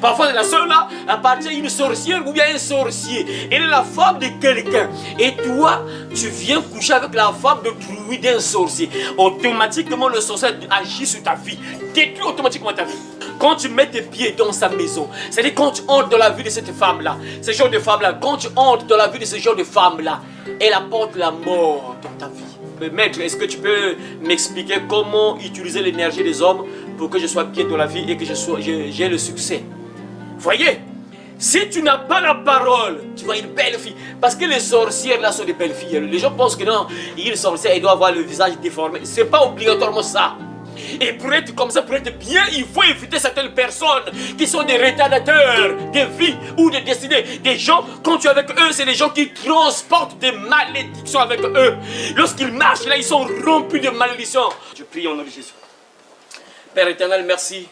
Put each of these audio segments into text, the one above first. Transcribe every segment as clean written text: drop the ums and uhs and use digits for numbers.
Parfois, la soeur là appartient à une sorcière ou bien un sorcier. Elle est la femme de quelqu'un. Et toi, tu viens coucher avec la femme de druide d'un sorcier. Automatiquement, le sorcier agit sur ta vie. Détruit automatiquement ta vie. Quand tu mets tes pieds dans sa maison, c'est-à-dire quand tu entres dans la vie de cette femme-là, ce genre de femme-là, quand tu entres dans la vie de ce genre de femme-là, elle apporte la mort dans ta vie. Maître, est-ce que tu peux m'expliquer comment utiliser l'énergie des hommes pour que je sois bien dans la vie et que j'ai le succès? Voyez, si tu n'as pas la parole, tu vois une belle fille. Parce que les sorcières là sont des belles filles. Les gens pensent que non, une sorcière, elle doit avoir le visage déformé. C'est pas obligatoirement ça. Et pour être comme ça, pour être bien, il faut éviter certaines personnes qui sont des retardateurs de vie ou de destinée. Des gens, quand tu es avec eux, c'est des gens qui transportent des malédictions avec eux. Lorsqu'ils marchent là, ils sont rompus de malédictions. Je prie au nom de Jésus. Père éternel, merci.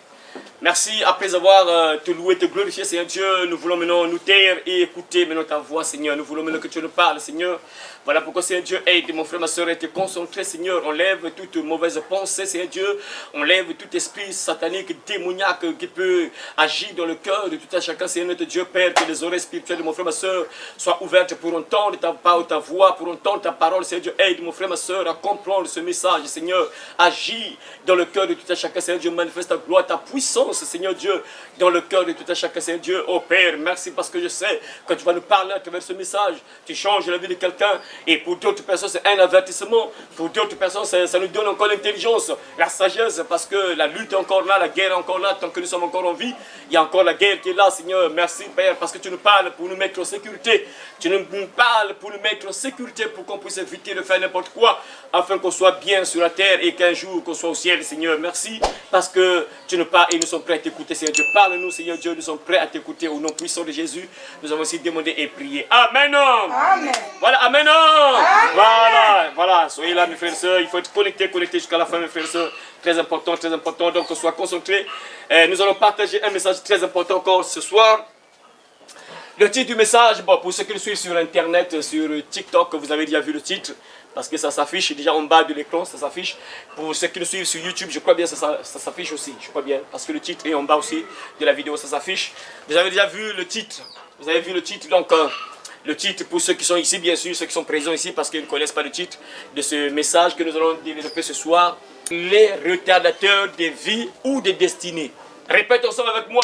Merci, après avoir te loué, te glorifié, Seigneur Dieu, nous voulons maintenant nous taire et écouter maintenant ta voix, Seigneur. Nous voulons maintenant que tu nous parles, Seigneur. Voilà pourquoi, Seigneur Dieu, aide mon frère, ma soeur, à être concentré, Seigneur. Enlève toute mauvaise pensée, Seigneur Dieu. Enlève tout esprit satanique, démoniaque qui peut agir dans le cœur de tout un chacun, Seigneur notre Dieu, Père. Que les oreilles spirituelles de mon frère, ma soeur soient ouvertes pour entendre ta parole, ta voix, pour entendre ta parole, Seigneur Dieu. Aide mon frère, ma soeur, à comprendre ce message, Seigneur. Agis dans le cœur de tout un chacun, Seigneur Dieu. Manifeste ta gloire, ta puissance, Seigneur Dieu, dans le cœur de tout un chacun, Seigneur Dieu. Oh Père, merci parce que je sais que tu vas nous parler à travers ce message. Tu changes la vie de quelqu'un et pour d'autres personnes c'est un avertissement. Pour d'autres personnes ça nous donne encore l'intelligence, la sagesse, parce que la lutte est encore là, la guerre est encore là. Tant que nous sommes encore en vie, il y a encore la guerre qui est là, Seigneur. Merci Père parce que tu nous parles pour nous mettre en sécurité. Tu nous parles pour nous mettre en sécurité pour qu'on puisse éviter de faire n'importe quoi afin qu'on soit bien sur la terre et qu'un jour qu'on soit au ciel, Seigneur. Merci parce que tu nous parles et nous sommes prêts à t'écouter, Seigneur Dieu. Parle-nous, Seigneur Dieu, nous sommes prêts à t'écouter au nom puissant de Jésus. Nous avons aussi demandé et prié. Amen. Amen. Voilà, Amen. Amen. Voilà, soyez là, mes frères et sœurs. Il faut être connecté jusqu'à la fin, mes frères et sœurs. Très important. Donc, on soit concentré. Nous allons partager un message très important encore ce soir. Le titre du message, bon, pour ceux qui le suivent sur Internet, sur TikTok, vous avez déjà vu le titre. Parce que ça s'affiche déjà en bas de l'écran, ça s'affiche. Pour ceux qui nous suivent sur YouTube, je crois bien que ça s'affiche aussi, je crois bien. Parce que le titre est en bas aussi de la vidéo, ça s'affiche. Vous avez déjà vu le titre. Vous avez vu le titre, donc le titre pour ceux qui sont ici, bien sûr, ceux qui sont présents ici, parce qu'ils ne connaissent pas le titre de ce message que nous allons développer ce soir. Les retardateurs des vies ou des destinées. Répète ensemble avec moi.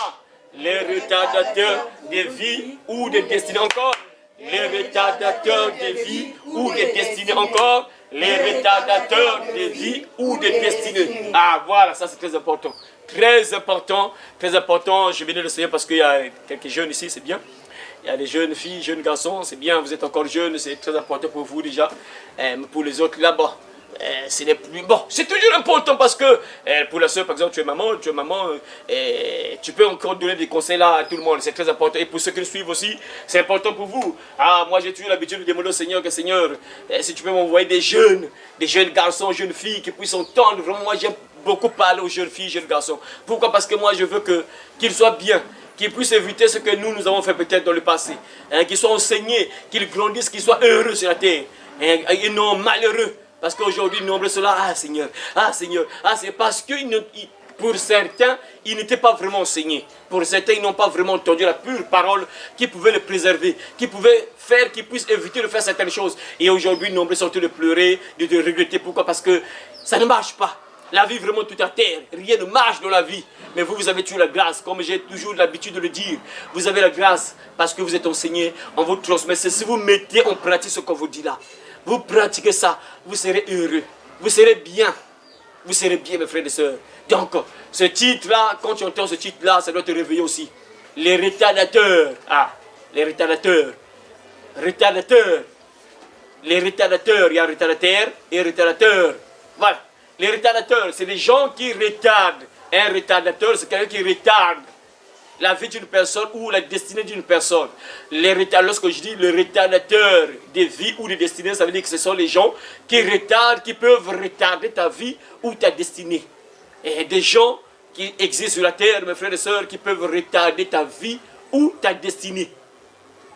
Les retardateurs des vies ou des destinées. Encore. Les retardateurs des vies ou des destinées. Encore. Les retardateurs des vies ou des destinées. Ah voilà, ça c'est très important. Très important, très important. Je bénis le Seigneur parce qu'il y a quelques jeunes ici, c'est bien. Il y a des jeunes filles, jeunes garçons, c'est bien, vous êtes encore jeunes, c'est très important pour vous déjà. Pour les autres là-bas. C'est toujours important parce que pour la soeur, par exemple, tu es maman, tu peux encore donner des conseils là à tout le monde, c'est très important. Et pour ceux qui le suivent aussi, c'est important pour vous. Ah, moi j'ai toujours l'habitude de demander au Seigneur que Seigneur, si tu peux m'envoyer des jeunes garçons, jeunes filles qui puissent entendre. Vraiment, moi j'aime beaucoup parler aux jeunes filles, jeunes garçons. Pourquoi? Parce que moi je veux qu'ils soient bien, qu'ils puissent éviter ce que nous avons fait peut-être dans le passé. Qu'ils soient enseignés, qu'ils grandissent, qu'ils soient heureux sur la terre et non malheureux. Parce qu'aujourd'hui, nombreux sont là, ah Seigneur, c'est parce que pour certains, ils n'étaient pas vraiment enseignés. Pour certains, ils n'ont pas vraiment entendu la pure parole qui pouvait les préserver, qui pouvait faire qu'ils puissent éviter de faire certaines choses. Et aujourd'hui, nombreux sont de pleurer, de regretter. Pourquoi? Parce que ça ne marche pas. La vie vraiment tout à terre, rien ne marche dans la vie. Mais vous avez toujours la grâce, comme j'ai toujours l'habitude de le dire. Vous avez la grâce parce que vous êtes enseigné, on vous transmet. C'est si vous mettez en pratique ce qu'on vous dit là. Vous pratiquez ça, vous serez heureux, vous serez bien, mes frères et sœurs. Donc, ce titre-là, quand tu entends ce titre-là, ça doit te réveiller aussi. Les retardateurs, les retardateurs, il y a retardateur et retardateur. Voilà, les retardateurs, c'est des gens qui retardent. Un retardateur, c'est quelqu'un qui retarde la vie d'une personne ou la destinée d'une personne. Lorsque je dis le retardateur des vies ou des destinées, ça veut dire que ce sont les gens qui retardent, qui peuvent retarder ta vie ou ta destinée. Et des gens qui existent sur la terre, mes frères et sœurs, qui peuvent retarder ta vie ou ta destinée.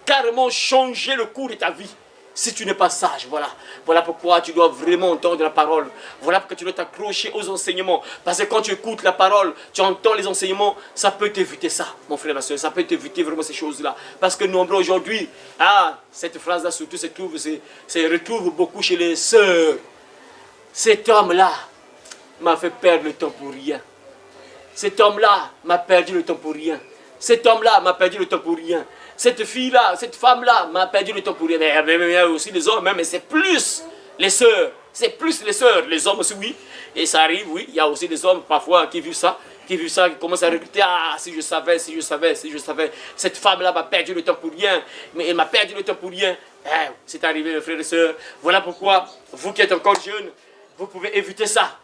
Carrément changer le cours de ta vie. si tu n'es pas sage, voilà. Voilà pourquoi tu dois vraiment entendre la parole. Voilà pourquoi tu dois t'accrocher aux enseignements. Parce que quand tu écoutes la parole, tu entends les enseignements, ça peut t'éviter ça, mon frère, ma soeur. Ça peut t'éviter vraiment ces choses-là. Parce que nombreux aujourd'hui, cette phrase-là surtout se retrouve beaucoup chez les sœurs. Cet homme-là m'a fait perdre le temps pour rien. Cet homme-là m'a perdu le temps pour rien. Cet homme-là m'a perdu le temps pour rien. Cette fille-là, cette femme-là m'a perdu le temps pour rien. Mais il y a aussi les hommes, mais c'est plus les sœurs. C'est plus les sœurs. Les hommes aussi, oui. Et ça arrive, oui. Il y a aussi des hommes parfois qui vivent ça. Qui commencent à regretter. Si je savais, si je savais, si je savais. Cette femme-là m'a perdu le temps pour rien. Mais elle m'a perdu le temps pour rien. C'est arrivé, mes frères et sœurs. Voilà pourquoi, vous qui êtes encore jeunes, vous pouvez éviter ça.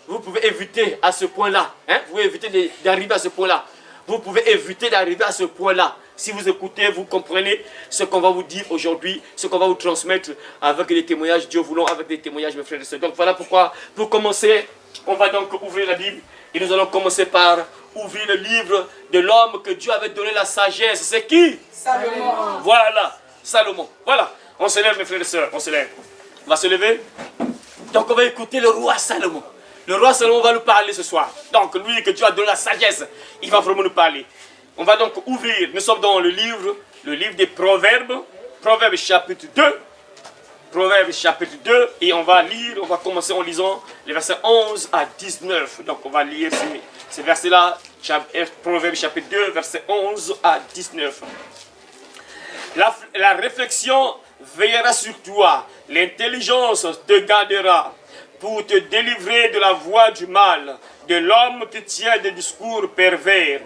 Vous pouvez éviter à ce point-là. Vous pouvez éviter d'arriver à ce point-là. Vous pouvez éviter d'arriver à ce point-là. Si vous écoutez, vous comprenez ce qu'on va vous dire aujourd'hui, ce qu'on va vous transmettre avec des témoignages, Dieu voulant, avec des témoignages, mes frères et sœurs. Donc voilà pourquoi, pour commencer, on va donc ouvrir la Bible. Et nous allons commencer par ouvrir le livre de l'homme que Dieu avait donné la sagesse. C'est qui? Salomon. Voilà, Salomon. Voilà, on se lève, mes frères et sœurs, on se lève. On va se lever. Donc on va écouter le roi Salomon. Le roi Salomon va nous parler ce soir. Donc lui que Dieu a donné la sagesse, il va vraiment nous parler. On va donc ouvrir, nous sommes dans le livre des Proverbes, Proverbes chapitre 2. Proverbes chapitre 2, et on va lire, on va commencer en lisant les versets 11 à 19. Donc on va lire ces versets-là, Proverbes chapitre 2, versets 11 à 19. La réflexion veillera sur toi, l'intelligence te gardera pour te délivrer de la voie du mal, de l'homme qui tient des discours pervers,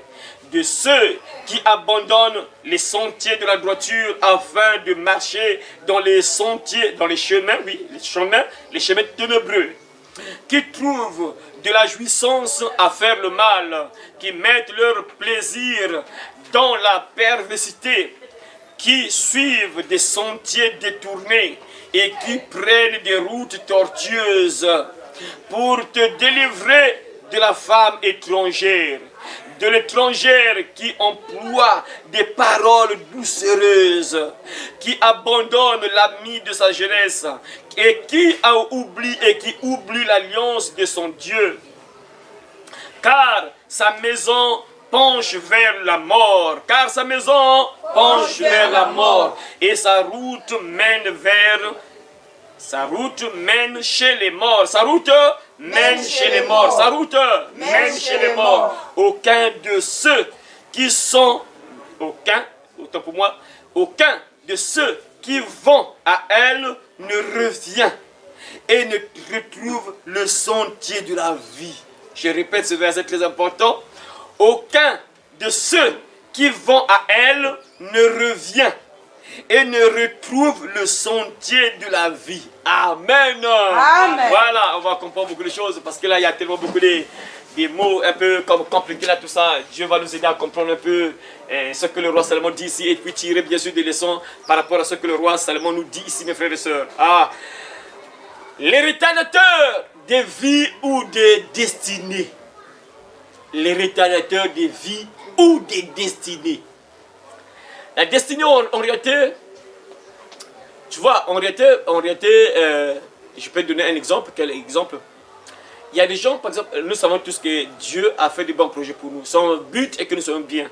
de ceux qui abandonnent les sentiers de la droiture afin de marcher dans les sentiers, dans les chemins, oui, les chemins ténébreux, qui trouvent de la jouissance à faire le mal, qui mettent leur plaisir dans la perversité, qui suivent des sentiers détournés et qui prennent des routes tortueuses pour te délivrer de la femme étrangère, de l'étrangère qui emploie des paroles doucereuses, qui abandonne l'ami de sa jeunesse et qui oublie l'alliance de son Dieu. Car sa maison penche vers la mort, et sa route mène chez les morts. Sa route mène chez les morts. Aucun de ceux qui vont à elle ne revient et ne retrouve le sentier de la vie. Je répète ce verset très important. Aucun de ceux qui vont à elle ne revient et ne retrouve le sentier de la vie. Amen. Amen. Voilà, on va comprendre beaucoup de choses parce que là, il y a tellement beaucoup des mots un peu comme compliqués là, tout ça. Dieu va nous aider à comprendre un peu ce que le roi Salomon dit ici et puis tirer bien sûr des leçons par rapport à ce que le roi Salomon nous dit ici, mes frères et sœurs. L'hérétateur des vies ou des destinées. L'hérétateur des vies ou des destinées. La destinée, en réalité, tu vois, en réalité, je peux te donner un exemple. Quel exemple? Il y a des gens, par exemple, nous savons tous que Dieu a fait des bons projets pour nous. Son but est que nous soyons bien.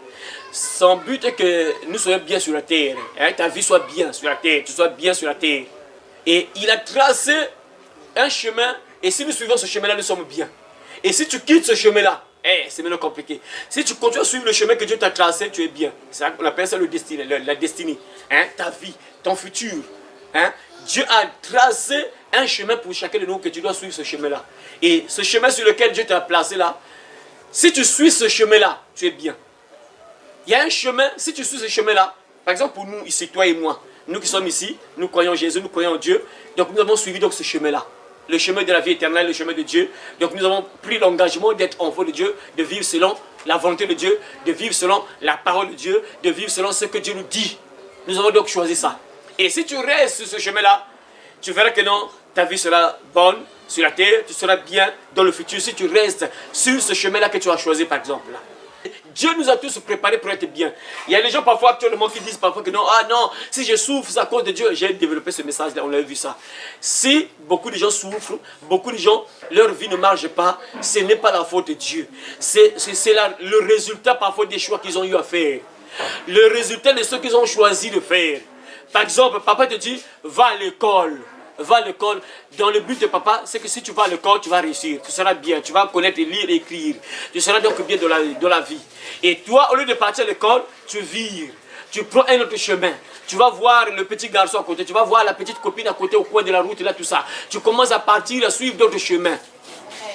Son but est que nous soyons bien sur la terre. Ta vie soit bien sur la terre, tu sois bien sur la terre. Et il a tracé un chemin, et si nous suivons ce chemin-là, nous sommes bien. Et si tu quittes ce chemin-là, c'est maintenant compliqué. Si tu continues à suivre le chemin que Dieu t'a tracé, tu es bien. On appelle ça la destinée. Ta vie, ton futur. Dieu a tracé un chemin pour chacun de nous que tu dois suivre ce chemin-là. Et ce chemin sur lequel Dieu t'a placé là, si tu suis ce chemin-là, tu es bien. Il y a un chemin, si tu suis ce chemin-là, par exemple pour nous ici, toi et moi, nous qui sommes ici, nous croyons en Jésus, nous croyons en Dieu, donc nous avons suivi donc ce chemin-là. Le chemin de la vie éternelle, le chemin de Dieu. Donc nous avons pris l'engagement d'être enfants de Dieu, de vivre selon la volonté de Dieu, de vivre selon la parole de Dieu, de vivre selon ce que Dieu nous dit. Nous avons donc choisi ça. Et si tu restes sur ce chemin-là, tu verras que non, ta vie sera bonne sur la terre, tu seras bien dans le futur si tu restes sur ce chemin-là que tu as choisi par exemple. Dieu nous a tous préparés pour être bien. Il y a des gens parfois actuellement qui disent parfois que non, ah non, si je souffre, c'est à cause de Dieu. J'ai développé ce message-là, on a vu ça. Si beaucoup de gens souffrent, beaucoup de gens, leur vie ne marche pas, ce n'est pas la faute de Dieu. C'est le résultat parfois des choix qu'ils ont eu à faire. Le résultat de ce qu'ils ont choisi de faire. Par exemple, papa te dit, va à l'école. Va à l'école. Dans le but de papa, c'est que si tu vas à l'école, tu vas réussir. Tu seras bien. Tu vas connaître lire et écrire. Tu seras donc bien dans la vie. Et toi, au lieu de partir à l'école, tu vires. Tu prends un autre chemin. Tu vas voir le petit garçon à côté. Tu vas voir la petite copine à côté au coin de la route. Là, tout ça. Tu commences à partir, à suivre d'autres chemins.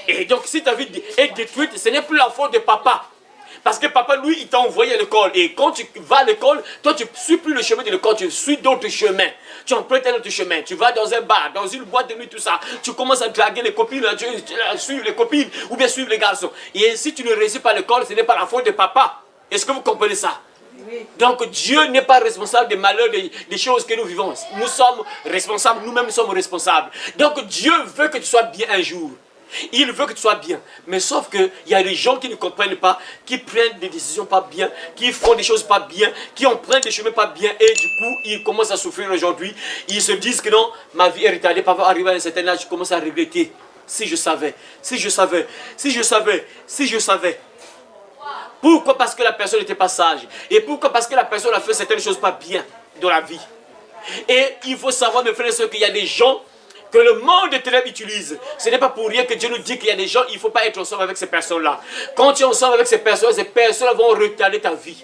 Et donc, si ta vie est détruite, ce n'est plus la faute de papa. Parce que papa, lui, il t'a envoyé à l'école. Et quand tu vas à l'école, toi, tu ne suis plus le chemin de l'école, tu suis d'autres chemins. Tu empruntes un autre chemin. Tu vas dans un bar, dans une boîte de nuit, tout ça. Tu commences à draguer les copines, tu suivre les copines, ou bien suivre les garçons. Et si tu ne réussis pas à l'école, ce n'est pas la faute de papa. Est-ce que vous comprenez ça? Oui. Donc Dieu n'est pas responsable des malheurs, des choses que nous vivons. Nous sommes responsables, nous-mêmes sommes responsables. Donc Dieu veut que tu sois bien un jour. Il veut que tu sois bien. Mais sauf qu'il y a des gens qui ne comprennent pas, qui prennent des décisions pas bien, qui font des choses pas bien, qui empruntent des chemins pas bien. Et du coup, ils commencent à souffrir aujourd'hui. Ils se disent que non, ma vie est retardée. Papa arrive à un certain âge, je commence à regretter. Si je savais, si je savais, si je savais, si je savais. Pourquoi? Parce que la personne n'était pas sage. Et pourquoi? Parce que la personne a fait certaines choses pas bien dans la vie. Et il faut savoir, mes frères et sœurs, qu'il y a des gens que le monde des ténèbres utilise. Ce n'est pas pour rien que Dieu nous dit qu'il y a des gens, il ne faut pas être ensemble avec ces personnes-là. Quand tu es ensemble avec ces personnes vont retarder ta vie.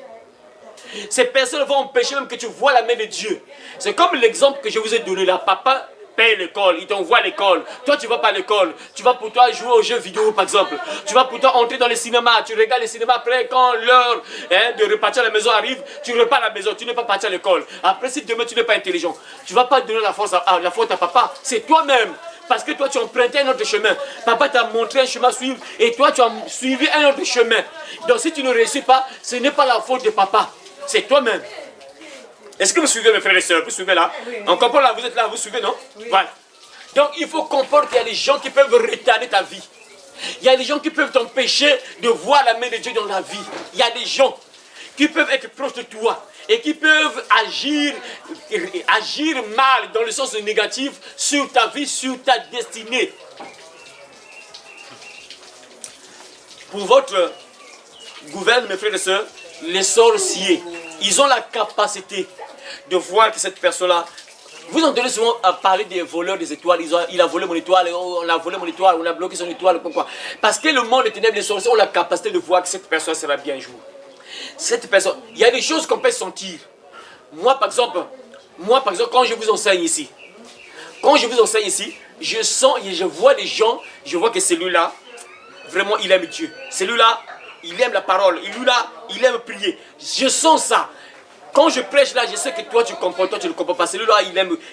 Ces personnes vont empêcher même que tu vois la main de Dieu. C'est comme l'exemple que je vous ai donné là. Papa paye l'école, il t'envoie à l'école. Toi, tu ne vas pas à l'école. Tu vas pour toi jouer aux jeux vidéo, par exemple. Tu vas pour toi entrer dans les cinémas. Tu regardes les cinémas. Après, quand l'heure de repartir à la maison arrive, tu repars à la maison. Tu n'es pas parti à l'école. Après, si demain, tu n'es pas intelligent, tu ne vas pas donner la faute à papa. C'est toi-même. Parce que toi, tu as emprunté un autre chemin. Papa t'a montré un chemin à suivre et toi, tu as suivi un autre chemin. Donc, si tu ne réussis pas, ce n'est pas la faute de papa. C'est toi-même. Est-ce que vous suivez, mes frères et sœurs? Vous suivez là? Oui. On comprend là, vous êtes là, vous suivez, non? Oui. Voilà. Donc, il faut comprendre qu'il y a des gens qui peuvent retarder ta vie. Il y a des gens qui peuvent t'empêcher de voir la main de Dieu dans la vie. Il y a des gens qui peuvent être proches de toi et qui peuvent agir mal, dans le sens négatif, sur ta vie, sur ta destinée. Pour votre gouvernement, mes frères et sœurs, les sorciers, ils ont la capacité de voir que cette personne-là, vous entendez souvent parler des voleurs des étoiles, il a volé mon étoile, on a volé mon étoile, on a bloqué son étoile, pourquoi? Parce que le monde des ténèbres, les sorciers ont la capacité de voir que cette personne sera bien un jour. Cette personne, il y a des choses qu'on peut sentir. Moi par exemple, quand je vous enseigne ici, je sens et je vois des gens, je vois que celui-là, vraiment il aime Dieu. Celui-là, il aime la parole, celui-là, il aime prier. Je sens ça. Quand je prêche là, je sais que toi tu comprends, toi tu ne comprends pas. Celui-là,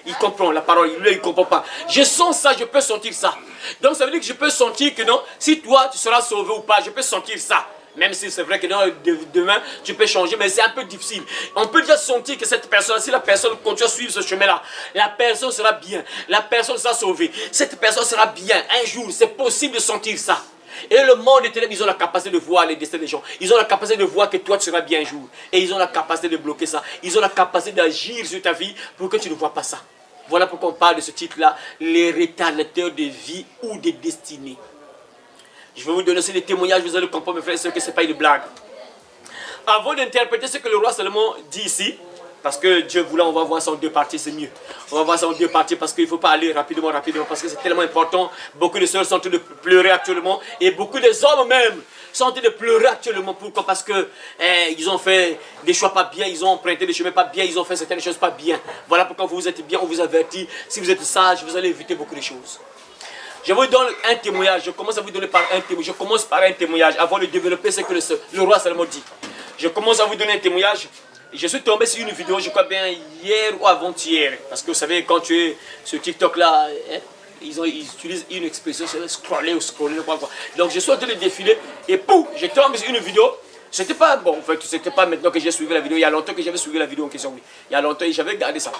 il comprend la parole, lui il ne comprend pas. Je sens ça, je peux sentir ça. Donc ça veut dire que je peux sentir que non, si toi tu seras sauvé ou pas, je peux sentir ça. Même si c'est vrai que non, demain tu peux changer, mais c'est un peu difficile. On peut déjà sentir que cette personne, si la personne continue à suivre ce chemin-là, la personne sera bien, la personne sera sauvée. Cette personne sera bien un jour, c'est possible de sentir ça. Et le monde des ténèbres, ils ont la capacité de voir les destins des gens. Ils ont la capacité de voir que toi, tu seras bien un jour. Et ils ont la capacité de bloquer ça. Ils ont la capacité d'agir sur ta vie pour que tu ne vois pas ça. Voilà pourquoi on parle de ce titre-là, les retardateurs de vie ou de destinée. Je vais vous donner aussi des témoignages, vous allez comprendre, mes frères et sœurs, que ce n'est pas une blague. Avant d'interpréter ce que le roi Salomon dit ici, parce que Dieu voulant, on va voir ça en deux parties, c'est mieux. On va voir ça en deux parties parce qu'il ne faut pas aller rapidement, parce que c'est tellement important. Beaucoup de sœurs sont en train de pleurer actuellement et beaucoup des hommes même sont en train de pleurer actuellement. Pourquoi? Parce que ils ont fait des choix pas bien, ils ont emprunté des chemins pas bien, ils ont fait certaines choses pas bien. Voilà pourquoi vous êtes bien, on vous avertit. Si vous êtes sage, vous allez éviter beaucoup de choses. Je vous donne un témoignage, je commence à vous donner par un témoignage. Je commence par un témoignage avant de développer ce que le roi Salomon dit. Je commence à vous donner un témoignage. Je suis tombé sur une vidéo, je crois bien hier ou avant-hier. Parce que vous savez, quand tu es sur TikTok là, ils utilisent une expression, c'est scroller ou scroller, quoi. Donc je suis en train de défiler et pouf, je tombe sur une vidéo. C'était pas, bon, en fait, c'était pas maintenant que j'ai suivi la vidéo. Il y a longtemps que j'avais suivi la vidéo en question. Oui. Il y a longtemps, j'avais regardé ça.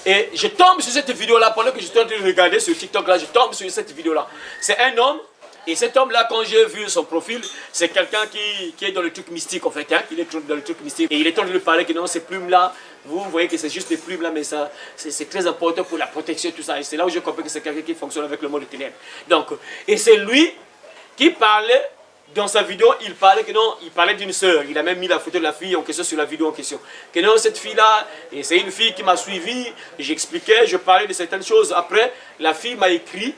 Et je tombe sur cette vidéo là, pendant que je suis en train de regarder sur TikTok là, je tombe sur cette vidéo là. C'est un homme Et cet homme-là, quand j'ai vu son profil, c'est quelqu'un qui est dans le truc mystique, en fait. Hein, il est dans le truc mystique. Et il est en train de parler que non, ces plumes-là, vous voyez que c'est juste des plumes-là, mais ça, c'est très important pour la protection, tout ça. Et c'est là où j'ai compris que c'est quelqu'un qui fonctionne avec le monde des ténèbres. Donc, et c'est lui qui parlait, dans sa vidéo, il parlait que non, il parlait d'une sœur. Il a même mis la photo de la fille en question sur la vidéo en question. Que non, cette fille-là, et c'est une fille qui m'a suivi, j'expliquais, je parlais de certaines choses. Après, la fille m'a écrit.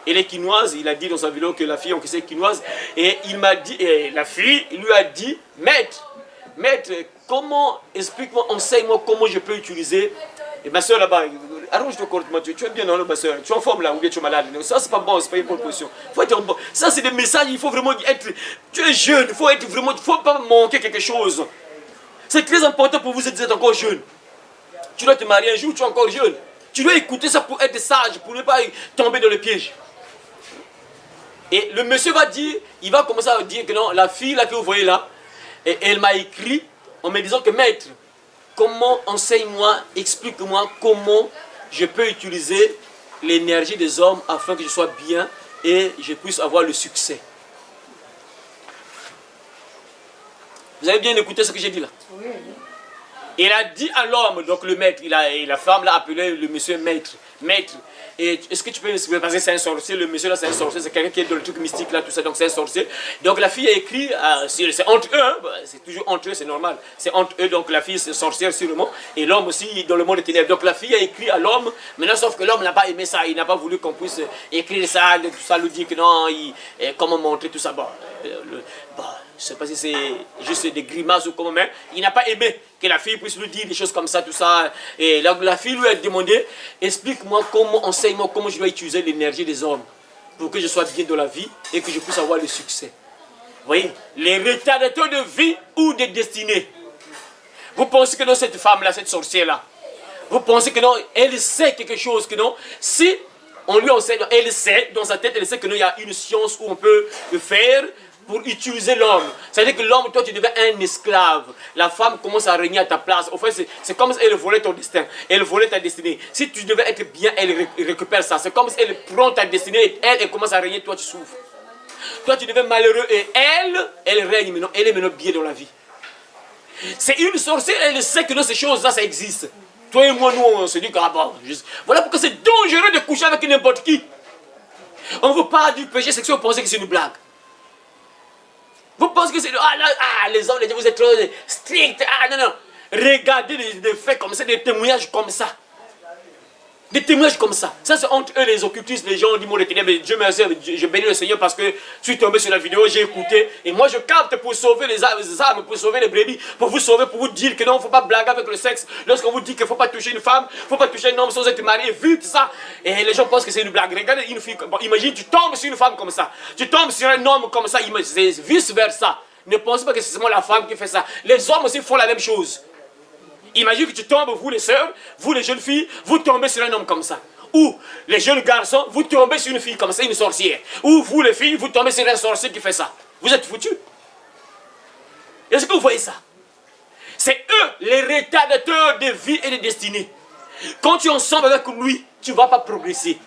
Elle est quinoise, il a dit dans sa vidéo que la fille en question est quinoise. Et il m'a dit, et la fille lui a dit, maître, comment, explique-moi, enseigne-moi comment je peux utiliser. Et ma soeur là-bas, arrange-toi correctement, tu es bien dans ma soeur, tu es en forme là, ou bien tu es malade. Ça c'est pas bon, c'est pas une bonne position. Faut être bon. Ça c'est des messages, il faut vraiment être, tu es jeune, il faut être vraiment, il faut pas manquer quelque chose. C'est très important pour vous si vous êtes encore jeune. Tu dois te marier un jour, tu es encore jeune. Tu dois écouter ça pour être sage, pour ne pas tomber dans le piège. Et le monsieur va dire, il va commencer à dire que non, la fille là que vous voyez là, et elle m'a écrit en me disant que maître, comment enseigne-moi, explique-moi comment je peux utiliser l'énergie des hommes afin que je sois bien et je puisse avoir le succès. Vous avez bien écouté ce que j'ai dit là? Oui. Il a dit à l'homme, donc le maître, et la femme l'a appelé le monsieur maître. Maître, est-ce que tu peux m'expliquer? Parce que c'est un sorcier, le monsieur là c'est un sorcier, c'est quelqu'un qui est dans le truc mystique là, tout ça, donc c'est un sorcier. Donc la fille a écrit, c'est entre eux, hein, c'est toujours entre eux, c'est normal. C'est entre eux, donc la fille c'est sorcière sûrement, et l'homme aussi dans le monde des ténèbres. Donc la fille a écrit à l'homme, maintenant sauf que l'homme n'a pas aimé ça, il n'a pas voulu qu'on puisse écrire ça, tout ça, lui dire que non, comment montrer tout ça. Bon, je ne sais pas si c'est juste des grimaces ou comment, mais il n'a pas aimé que la fille puisse lui dire des choses comme ça, tout ça. Et la fille lui a demandé, explique-moi comment, enseigne-moi comment je dois utiliser l'énergie des hommes pour que je sois bien dans la vie et que je puisse avoir le succès. Vous voyez, les retardateurs de vie ou de destinée. Vous pensez que non, cette femme-là, cette sorcière-là, vous pensez que non, elle sait quelque chose, que non, si on lui enseigne, elle sait, dans sa tête, elle sait que non, il y a une science où on peut le faire, pour utiliser l'homme. C'est-à-dire que l'homme, toi, tu deviens un esclave. La femme commence à régner à ta place. En fait, c'est comme si elle volait ton destin. Elle volait ta destinée. Si tu devais être bien, elle récupère ça. C'est comme si elle prend ta destinée. Elle commence à régner, toi, tu souffres. Toi, tu deviens malheureux et elle règne maintenant. Elle est maintenant bien dans la vie. C'est une sorcière, elle sait que dans ces choses-là, ça existe. Toi et moi, nous, on se dit que, ah bon, voilà pourquoi c'est dangereux de coucher avec n'importe qui. On vous parle du péché sexuel, vous pensez que c'est une blague. Vous pensez que c'est... les hommes, vous êtes trop stricts. Ah, non. Regardez des faits comme ça, des témoignages comme ça. Des témoignages comme ça. Ça, c'est entre eux, les occultistes, les gens du monde des ténèbres. Dieu merci, je bénis le Seigneur parce que je suis tombé sur la vidéo, j'ai écouté. Et moi, je capte pour sauver les âmes, pour sauver les brebis, pour vous sauver, pour vous dire que non, il ne faut pas blaguer avec le sexe. Lorsqu'on vous dit qu'il ne faut pas toucher une femme, il ne faut pas toucher un homme sans être marié, vite ça. Et les gens pensent que c'est une blague. Regardez une fille, bon, imagine, tu tombes sur une femme comme ça. Tu tombes sur un homme comme ça, c'est vice versa. Ne pensez pas que c'est seulement la femme qui fait ça. Les hommes aussi font la même chose. Imagine que tu tombes, vous les sœurs, vous les jeunes filles, vous tombez sur un homme comme ça. Ou les jeunes garçons, vous tombez sur une fille comme ça, une sorcière. Ou vous les filles, vous tombez sur un sorcier qui fait ça. Vous êtes foutus. Est-ce que vous voyez ça? C'est eux, les retardateurs de vie et de destinée. Quand tu es ensemble avec lui, tu ne vas pas progresser.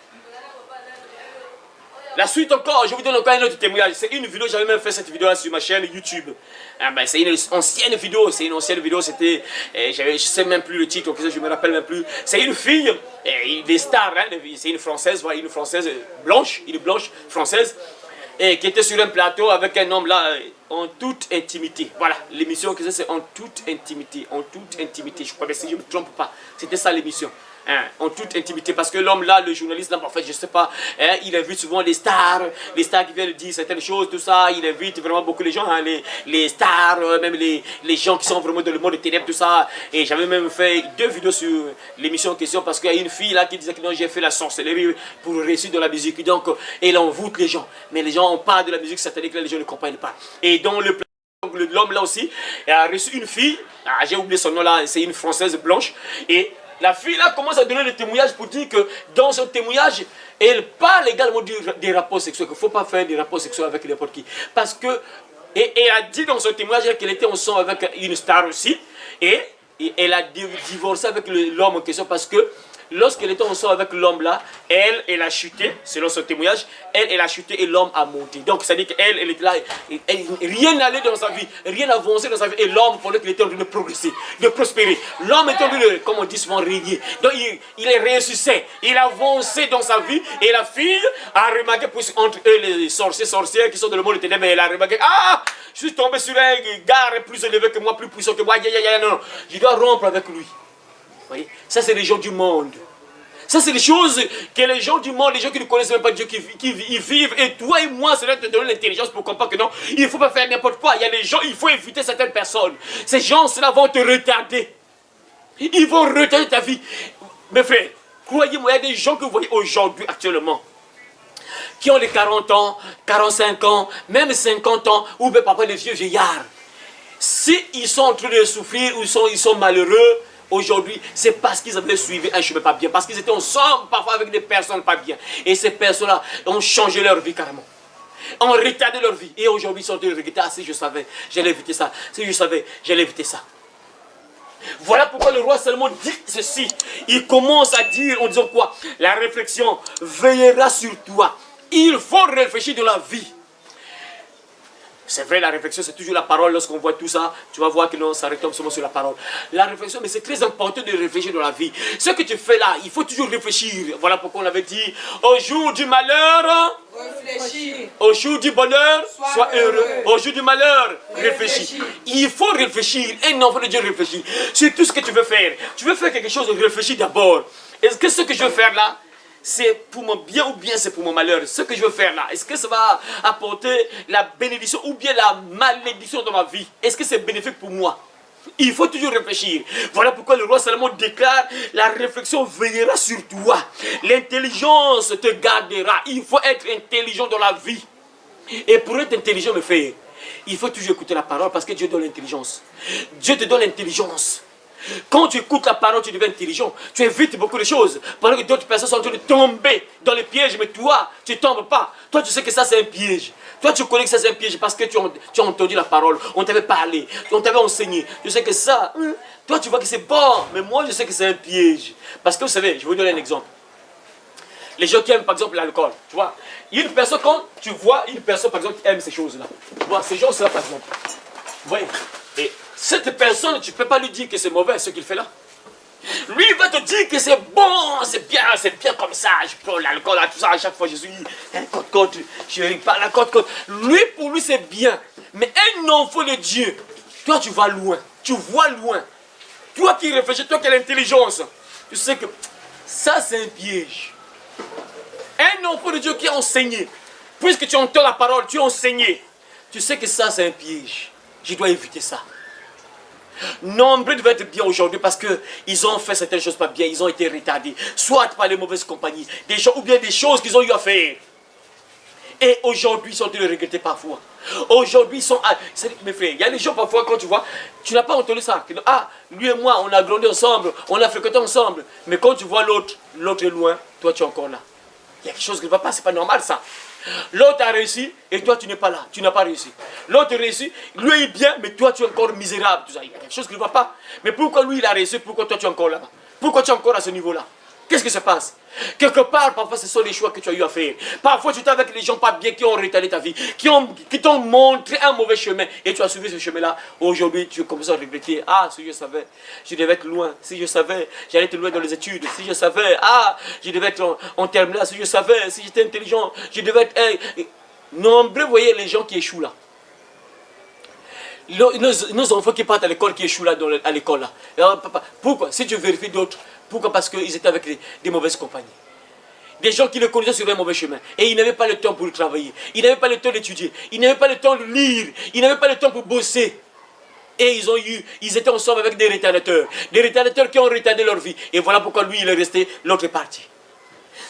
La suite encore, je vous donne encore un autre témoignage. C'est une vidéo, j'avais même fait cette vidéo là sur ma chaîne YouTube. C'est une ancienne vidéo, c'était, je ne sais même plus le titre, je ne me rappelle même plus. C'est une fille, des stars, hein, c'est une française, voilà, une française blanche, une blanche française, qui était sur un plateau avec un homme là, en toute intimité. Voilà, l'émission que c'est en toute intimité, je crois, mais si je ne me trompe pas, c'était ça l'émission. Hein, en toute intimité, parce que l'homme là, le journaliste là, en fait je sais pas, hein, il invite souvent les stars qui viennent dire certaines choses, tout ça, il invite vraiment beaucoup les gens, hein, les stars, même les gens qui sont vraiment dans le monde des ténèbres, tout ça. Et j'avais même fait 2 vidéos sur l'émission en question, parce qu'il y a une fille là qui disait que non, j'ai fait la sorcellerie pour réussir dans la musique, donc elle envoûte les gens, mais les gens, on parle de la musique satanique là, les gens ne comprennent pas. Et dans le l'homme là aussi a reçu une fille, j'ai oublié son nom là, c'est une française blanche, et la fille là commence à donner le témoignage pour dire que dans son témoignage, elle parle également des rapports sexuels, qu'il ne faut pas faire des rapports sexuels avec n'importe qui. Parce que, et elle a dit dans son témoignage qu'elle était ensemble avec une star aussi, et elle a divorcé avec l'homme en question parce que lorsqu'elle était ensemble avec l'homme là, elle a chuté, selon son témoignage, elle a chuté et l'homme a monté. Donc ça dit qu'elle était là, rien n'allait dans sa vie, rien n'avançait dans sa vie. Et l'homme, pendant qu'il était en train de progresser, de prospérer, l'homme était en train de, comme on dit souvent, régner. Donc il est ressuscité, il avançait dans sa vie. Et la fille a remarqué, entre eux les sorcières qui sont dans le monde des ténèbres, elle a remarqué, ah, je suis tombé sur un gars plus élevé que moi, plus puissant que moi, non, je dois rompre avec lui. Voyez? Ça, c'est les gens du monde. Ça, c'est les choses que les gens du monde, les gens qui ne connaissent même pas Dieu, qui y vivent. Et toi et moi, cela te donne l'intelligence pour comprendre que non, il ne faut pas faire n'importe quoi. Il y a des gens, il faut éviter certaines personnes. Ces gens, cela vont te retarder. Ils vont retarder ta vie. Mes frères, croyez-moi, il y a des gens que vous voyez aujourd'hui, actuellement, qui ont les 40 ans, 45 ans, même 50 ans, ou même parfois les vieux vieillards. S'ils sont en train de souffrir ou ils sont malheureux, aujourd'hui, c'est parce qu'ils avaient suivi un chemin pas bien. Parce qu'ils étaient ensemble parfois avec des personnes pas bien. Et ces personnes-là ont changé leur vie carrément. Ont retardé leur vie. Et aujourd'hui, ils sont en train de regretter. Ah, si je savais, j'allais éviter ça. Si je savais, j'allais éviter ça. Voilà pourquoi le roi Salomon dit ceci. Il commence à dire en disant quoi? La réflexion veillera sur toi. Il faut réfléchir de la vie. C'est vrai, la réflexion, c'est toujours la parole. Lorsqu'on voit tout ça, tu vas voir que non, ça retombe seulement sur la parole. La réflexion, mais c'est très important de réfléchir dans la vie. Ce que tu fais là, il faut toujours réfléchir. Voilà pourquoi on avait dit, au jour du malheur, réfléchis. Au jour du bonheur, sois heureux. Au jour du malheur, réfléchis. Il faut réfléchir. Un enfant de Dieu réfléchit sur tout ce que tu veux faire. Tu veux faire quelque chose, réfléchis d'abord. Est-ce que ce que je veux faire là, c'est pour mon bien ou bien c'est pour mon malheur? Ce que je veux faire là, est-ce que ça va apporter la bénédiction ou bien la malédiction dans ma vie? Est-ce que c'est bénéfique pour moi? Il faut toujours réfléchir. Voilà pourquoi le roi Salomon déclare, la réflexion veillera sur toi. L'intelligence te gardera. Il faut être intelligent dans la vie. Et pour être intelligent, mes frères, il faut toujours écouter la parole parce que Dieu donne l'intelligence. Dieu te donne l'intelligence. Quand tu écoutes la parole, tu deviens intelligent. Tu évites beaucoup de choses. Pendant que d'autres personnes sont en train de tomber dans les pièges, mais toi, tu ne tombes pas. Toi, tu sais que ça, c'est un piège. Toi, tu connais que ça, c'est un piège parce que tu as entendu la parole. On t'avait parlé. On t'avait enseigné. Tu sais que ça, toi, tu vois que c'est bon. Mais moi, je sais que c'est un piège. Parce que vous savez, je vais vous donner un exemple. Les gens qui aiment, par exemple, l'alcool. Tu vois, une personne, quand tu vois une personne, par exemple, qui aime ces choses-là. Tu vois, ces choses-là, par exemple. Vous voyez? Et cette personne, tu ne peux pas lui dire que c'est mauvais ce qu'il fait là. Lui, il va te dire que c'est bon, c'est bien comme ça. Je prends l'alcool, tout ça, à chaque fois je suis un côte, je parle à côte. Lui, pour lui, c'est bien. Mais un enfant de Dieu, toi, tu vas loin, tu vois loin. Toi qui réfléchis, toi qui as l'intelligence, tu sais que ça, c'est un piège. Un enfant de Dieu qui a enseigné, puisque tu entends la parole, tu as enseigné, tu sais que ça, c'est un piège. Je dois éviter ça. Nombreux devaient être bien aujourd'hui parce qu'ils ont fait certaines choses pas bien, ils ont été retardés, soit par les mauvaises compagnies, des gens, ou bien des choses qu'ils ont eu à faire. Et aujourd'hui, ils sont en train de regretter parfois. Aujourd'hui, ils sont... mes frères, il y a des gens parfois, quand tu vois, tu n'as pas entendu ça. Ah, lui et moi, on a grandi ensemble, on a fréquenté ensemble. Mais quand tu vois l'autre est loin, toi, tu es encore là. Il y a quelque chose qui ne va pas, c'est pas normal ça. L'autre a réussi et toi tu n'es pas là, tu n'as pas réussi. L'autre réussit, lui est bien, mais toi tu es encore misérable. Tout ça. Il y a quelque chose qui ne va pas. Mais pourquoi lui il a réussi, pourquoi toi tu es encore là-bas? Pourquoi tu es encore à ce niveau-là? Qu'est-ce qui se passe? Quelque part, parfois ce sont les choix que tu as eu à faire. Parfois tu es avec les gens pas bien qui ont retardé ta vie, qui t'ont montré un mauvais chemin et tu as suivi ce chemin-là. Aujourd'hui tu commences à regretter. Ah, si je savais, je devais être loin. Si je savais, j'allais être loin dans les études. Si je savais, ah, je devais être en terminale. Si je savais, si j'étais intelligent, je devais être... Nombreux, vous voyez les gens qui échouent là. Nos enfants qui partent à l'école, qui échouent là à l'école là. Alors, papa, pourquoi? Si tu vérifies d'autres, pourquoi? Parce qu'ils étaient avec des mauvaises compagnies. Des gens qui le connaissaient sur un mauvais chemin. Et ils n'avaient pas le temps pour travailler. Ils n'avaient pas le temps d'étudier. Ils n'avaient pas le temps de lire. Ils n'avaient pas le temps pour bosser. Et ils étaient ensemble avec des retardateurs. Des retardateurs qui ont retardé leur vie. Et voilà pourquoi lui, il est resté, l'autre est parti.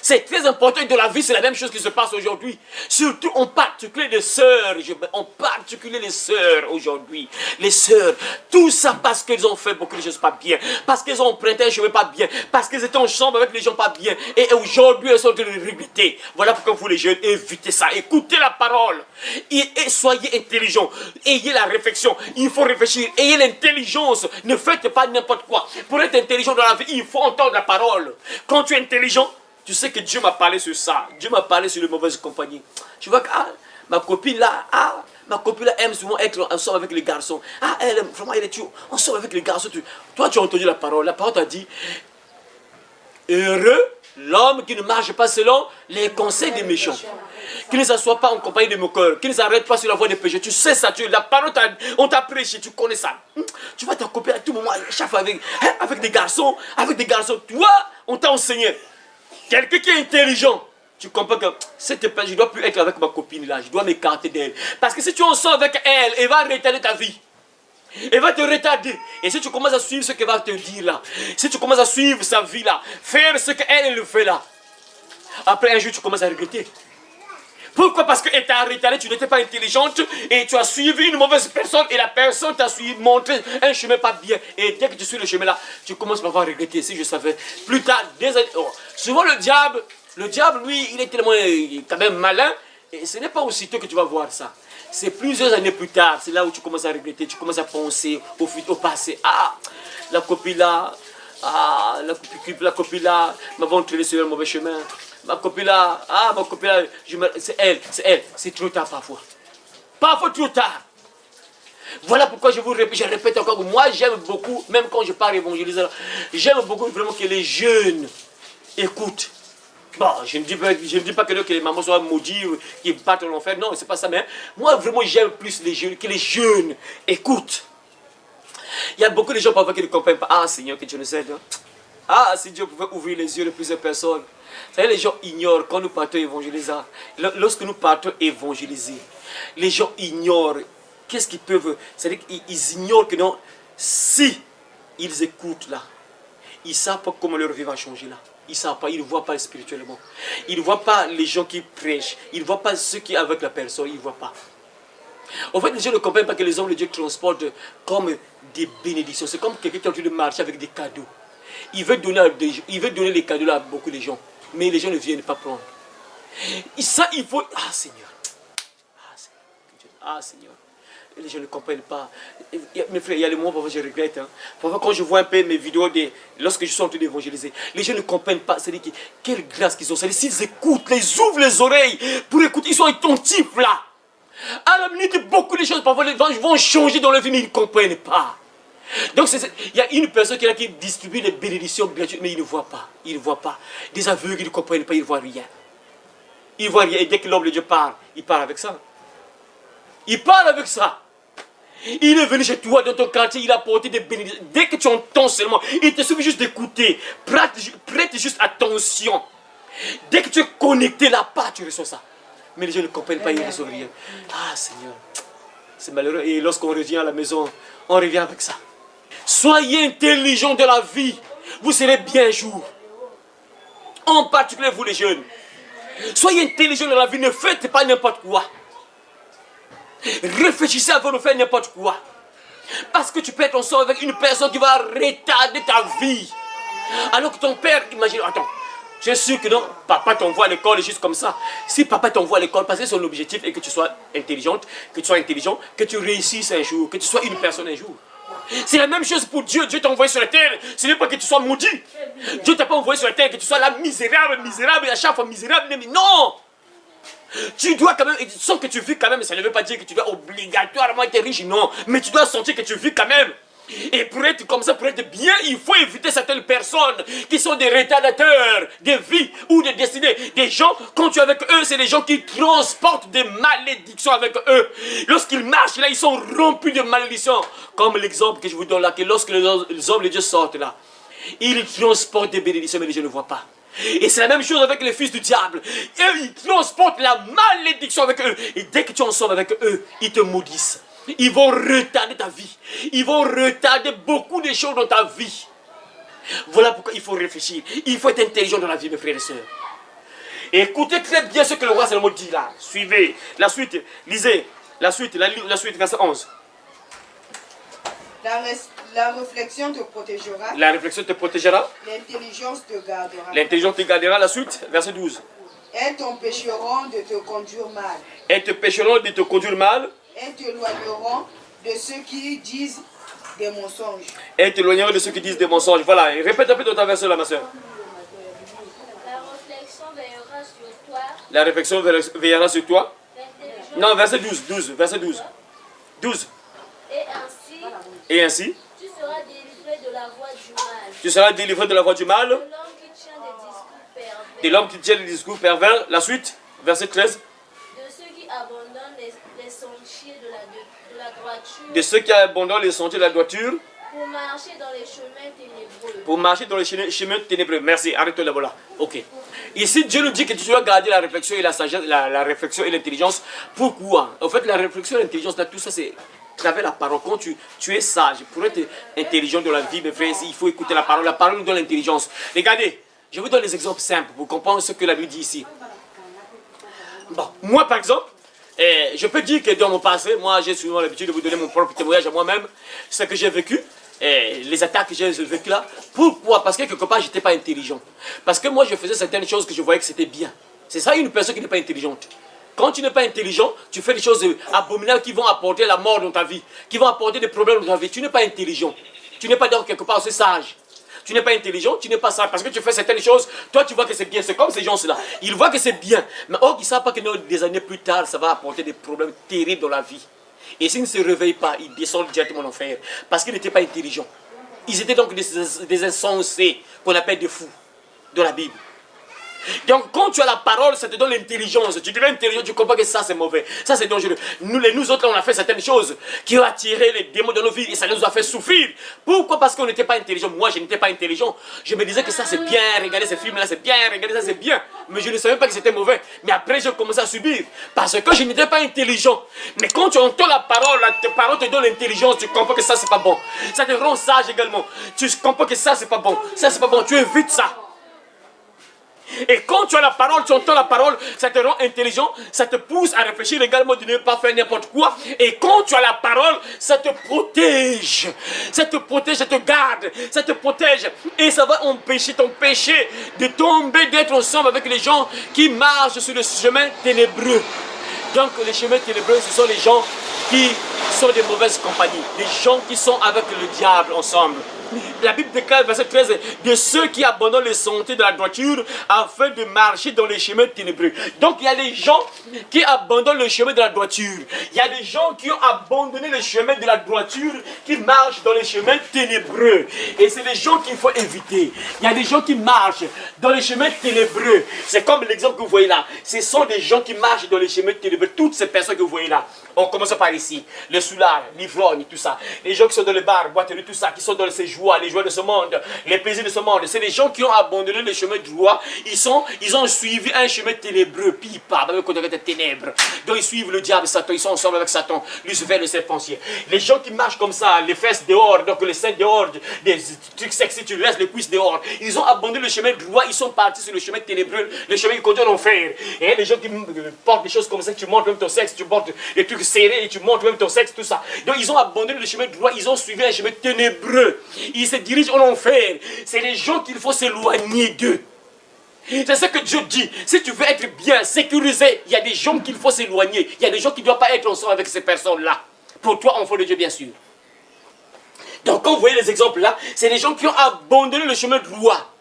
C'est très important dans la vie, c'est la même chose qui se passe aujourd'hui. Surtout en particulier les sœurs, en particulier les sœurs aujourd'hui. Les sœurs, tout ça parce qu'elles ont fait beaucoup de choses pas bien, parce qu'elles ont emprunté un chemin pas bien, parce qu'elles étaient en chambre avec les gens pas bien, et aujourd'hui elles sont en train de regretter. Voilà pourquoi vous les jeunes, évitez ça, écoutez la parole, et soyez intelligents, ayez la réflexion, il faut réfléchir, ayez l'intelligence, ne faites pas n'importe quoi. Pour être intelligent dans la vie, il faut entendre la parole. Quand tu es intelligent, tu sais que Dieu m'a parlé sur ça. Dieu m'a parlé sur les mauvaises compagnies. Tu vois que ma copine là, ma copine là aime souvent être ensemble avec les garçons. Elle aime vraiment, elle est ensemble avec les garçons. Toi, tu as entendu la parole. La parole t'a dit, heureux l'homme qui ne marche pas selon les conseils des méchants, qui ne s'assoit pas en compagnie de moqueurs, qui ne s'arrête pas sur la voie des péchés. Tu sais ça, la parole, on t'a prêché, tu connais ça. Tu vas t'accomplir à tout moment, chaque fois avec des garçons, Toi, on t'a enseigné. Quelqu'un qui est intelligent, tu comprends que je ne dois plus être avec ma copine là, je dois m'écarter d'elle. Parce que si tu en sors avec elle, elle va retarder ta vie. Elle va te retarder. Et si tu commences à suivre ce qu'elle va te dire là, si tu commences à suivre sa vie là, faire ce qu'elle le fait là, après un jour tu commences à regretter. Pourquoi? Parce qu'elle t'a retardé, tu n'étais pas intelligente et tu as suivi une mauvaise personne et la personne t'a montré un chemin pas bien. Et dès que tu suis le chemin là, tu commences par regretter. Si je savais, plus tard, des années, souvent le diable, lui, il est tellement quand même malin et ce n'est pas aussitôt que tu vas voir ça. C'est plusieurs années plus tard, c'est là où tu commences à regretter, tu commences à penser au passé. La copine là, la copine là m'a entraîné sur un mauvais chemin. Ma copine là, c'est elle, c'est trop tard parfois. Parfois trop tard. Voilà pourquoi je répète encore que moi j'aime beaucoup, même quand je parle évangéliser, j'aime beaucoup vraiment que les jeunes écoutent. Bon, je ne dis pas que les mamans soient maudites, qu'ils partent en enfer, non, c'est pas ça, mais moi vraiment j'aime plus les jeunes, que les jeunes écoutent. Il y a beaucoup de gens parfois qui ne comprennent pas. Seigneur, que Dieu nous aide. Si Dieu pouvait ouvrir les yeux de plusieurs personnes. Vous savez, les gens ignorent quand nous partons évangéliser. Lorsque nous partons évangéliser, les gens ignorent. Qu'est-ce qu'ils peuvent... C'est-à-dire qu'ils ignorent que non, si ils écoutent là, ils ne savent pas comment leur vie va changer là. Ils ne savent pas, ils ne voient pas spirituellement. Ils ne voient pas les gens qui prêchent. Ils ne voient pas ceux qui sont avec la personne. Ils ne voient pas. En fait, les gens ne comprennent pas que les hommes de Dieu transportent comme des bénédictions. C'est comme quelqu'un qui est en train de marcher avec des cadeaux. Il veut donner les cadeaux là à beaucoup de gens. Mais les gens ne viennent pas prendre. Et ça, il faut... Seigneur. Seigneur. Les gens ne comprennent pas. Mes frères, il y a des moments parfois je regrette. Parfois quand je vois un peu mes vidéos, lorsque je suis en train d'évangéliser, les gens ne comprennent pas. C'est-à-dire quelle grâce qu'ils ont. C'est-à-dire s'ils écoutent, les ouvrent les oreilles pour écouter, ils sont attentifs là. À la minute, beaucoup de choses parfois les gens vont changer dans leur vie, mais ils ne comprennent pas. Donc il y a une personne qui est là qui distribue des bénédictions gratuites, mais il ne voit pas. Il ne voit pas. Des aveugles qui ne comprennent pas, ils ne voient rien. Ils ne voient rien. Et dès que l'homme de Dieu parle, il parle avec ça. Il parle avec ça. Il est venu chez toi dans ton quartier, il a apporté des bénédictions. Dès que tu entends seulement, il te suffit juste d'écouter. Prête juste attention. Dès que tu es connecté là-bas, tu reçois ça. Mais les gens ne comprennent pas, ils ne reçoivent rien. Seigneur, c'est malheureux. Et lorsqu'on revient à la maison, on revient avec ça. Soyez intelligents de la vie. Vous serez bien un jour. En particulier vous les jeunes. Soyez intelligents de la vie, ne faites pas n'importe quoi. Réfléchissez avant de faire n'importe quoi. Parce que tu peux être ensemble avec une personne qui va retarder ta vie. Alors que ton père, imagine, attends, je suis sûr que non, papa t'envoie à l'école juste comme ça. Si papa t'envoie à l'école parce que son objectif est que tu sois intelligente, que tu sois intelligent, que tu réussisses un jour, que tu sois une personne un jour. C'est la même chose pour Dieu. Dieu t'a envoyé sur la terre. Ce n'est pas que tu sois maudit. Dieu t'a pas envoyé sur la terre que tu sois là misérable, et à chaque fois misérable. Mais non! Tu dois quand même, sans que tu vis quand même, ça ne veut pas dire que tu dois obligatoirement être riche, non. Mais tu dois sentir que tu vis quand même. Et pour être comme ça, pour être bien, il faut éviter certaines personnes qui sont des retardateurs de vie ou de destinée. Des gens, quand tu es avec eux, c'est des gens qui transportent des malédictions avec eux. Lorsqu'ils marchent là, ils sont rompus de malédictions. Comme l'exemple que je vous donne là, que lorsque les hommes de Dieu sortent là, ils transportent des bénédictions, mais les gens ne voient pas. Et c'est la même chose avec les fils du diable. Eux, ils transportent la malédiction avec eux. Et dès que tu en sors avec eux, ils te maudissent. Ils vont retarder ta vie. Ils vont retarder beaucoup de choses dans ta vie. Voilà pourquoi il faut réfléchir. Il faut être intelligent dans la vie, mes frères et sœurs. Et écoutez très bien ce que le roi Salomon dit là. Suivez. La suite, lisez. La suite, verset 11. La réflexion te protégera. La réflexion te protégera. L'intelligence te gardera. L'intelligence te gardera. La suite, verset 12. Elles t'empêcheront de te conduire mal. Elles te pécheront de te conduire mal. Elles t'éloigneront de ceux qui disent des mensonges. Elles t'éloigneront de ceux qui disent des mensonges. Voilà, et répète un peu dans ta verset là, ma soeur. La réflexion veillera sur toi. La réflexion veillera sur toi. Non, verset 12, verset 12. 12. Et ainsi, Et ainsi, tu seras délivré de la voie du mal. tu seras délivré de la voie du mal, De l'homme qui tient des discours pervers. de l'homme qui tient des discours pervers. La suite, verset 13. De ceux qui abandonnent les sentiers de la droiture. De ceux qui abandonnent les sentiers de la droiture Pour marcher dans les chemins ténébreux. pour marcher dans les chemins ténébreux. Merci, arrête-toi là, voilà. Ok. Ici, Dieu nous dit que tu dois garder la réflexion et la sagesse, la réflexion et l'intelligence. Pourquoi? En fait, la réflexion et l'intelligence, tout ça, c'est travers la parole. Quand tu es sage, pour être intelligent dans la vie, mes frères, il faut écouter la parole. La parole nous donne l'intelligence. Regardez, je vous donne des exemples simples pour comprendre ce que la Bible dit ici. Bon, moi, par exemple, je peux dire que dans mon passé, moi, j'ai souvent l'habitude de vous donner mon propre témoignage à moi-même, ce que j'ai vécu. Les attaques que j'ai vécues là. Pourquoi? Parce que quelque part, je n'étais pas intelligent. Parce que moi, je faisais certaines choses que je voyais que c'était bien. C'est ça une personne qui n'est pas intelligente. Quand tu n'es pas intelligent, tu fais des choses abominables qui vont apporter la mort dans ta vie, qui vont apporter des problèmes dans ta vie. Tu n'es pas intelligent. Tu n'es pas donc quelque part aussi sage. Tu n'es pas intelligent, tu n'es pas sage. Parce que tu fais certaines choses, toi tu vois que c'est bien. C'est comme ces gens-là. Ils voient que c'est bien. Mais or, ils ne savent pas que des années plus tard, ça va apporter des problèmes terribles dans la vie. Et s'ils ne se réveillent pas, ils descendent directement en enfer. Parce qu'ils n'étaient pas intelligents. Ils étaient donc des insensés, qu'on appelle des fous, de la Bible. Donc quand tu as la parole, ça te donne l'intelligence. Tu deviens intelligent, tu comprends que ça c'est mauvais. Ça c'est dangereux. Nous autres, on a fait certaines choses qui ont attiré les démons dans nos vies et ça nous a fait souffrir. Pourquoi? Parce qu'on n'était pas intelligent. Moi, je n'étais pas intelligent. Je me disais que ça c'est bien, regardez ce film-là c'est bien, regardez ça c'est bien. Mais je ne savais pas que c'était mauvais. Mais après, j'ai commencé à subir parce que je n'étais pas intelligent. Mais quand tu entends la parole te donne l'intelligence, tu comprends que ça c'est pas bon. Ça te rend sage également. Tu comprends que ça c'est pas bon. Ça c'est pas bon. Tu évites ça. Et quand tu as la parole, tu entends la parole, ça te rend intelligent, ça te pousse à réfléchir également de ne pas faire n'importe quoi. Et quand tu as la parole, ça te protège. Ça te protège, ça te garde, ça te protège. Et ça va empêcher ton péché de tomber, d'être ensemble avec les gens qui marchent sur le chemin ténébreux. Donc les chemins ténébreux, ce sont les gens qui sont de mauvaises compagnies. Les gens qui sont avec le diable ensemble. La Bible déclare, verset 13, de ceux qui abandonnent les sentiers de la droiture afin de marcher dans les chemins ténébreux. Donc il y a des gens qui abandonnent le chemin de la droiture. Il y a des gens qui ont abandonné le chemin de la droiture, qui marchent dans les chemins ténébreux. Et c'est les gens qu'il faut éviter. Il y a des gens qui marchent dans les chemins ténébreux. C'est comme l'exemple que vous voyez là. Ce sont des gens qui marchent dans les chemins ténébreux. Toutes ces personnes que vous voyez là. On commence par ici. Les soulards, l'ivrogne, tout ça. Les gens qui sont dans les bars, boîteries, tout ça, qui sont dans ces joies, les joies de ce monde, les plaisirs de ce monde. C'est des gens qui ont abandonné le chemin droit. Ils ont suivi un chemin ténébreux, pipa, avec côté de ténèbres. Donc ils suivent le diable, Satan. Ils sont ensemble avec Satan, Lucifer, le serpentier. Les gens qui marchent comme ça, les fesses dehors, donc les seins dehors, des trucs sexy, tu laisses les cuisses dehors. Ils ont abandonné le chemin droit, ils sont partis sur le chemin ténébreux, le chemin qui conduit à l'enfer. Et les gens qui portent des choses comme ça, tu montres même ton sexe, tu portes des trucs serrés et tu montres même ton sexe, tout ça. Donc ils ont abandonné le chemin droit, ils ont suivi un chemin ténébreux. Ils se dirigent en enfer. C'est les gens qu'il faut s'éloigner d'eux. C'est ce que Dieu dit. Si tu veux être bien sécurisé, il y a des gens qu'il faut s'éloigner. Il y a des gens qui ne doivent pas être ensemble avec ces personnes-là. Pour toi, enfant de Dieu, bien sûr. Donc quand vous voyez les exemples là, c'est les gens qui ont abandonné le chemin droit.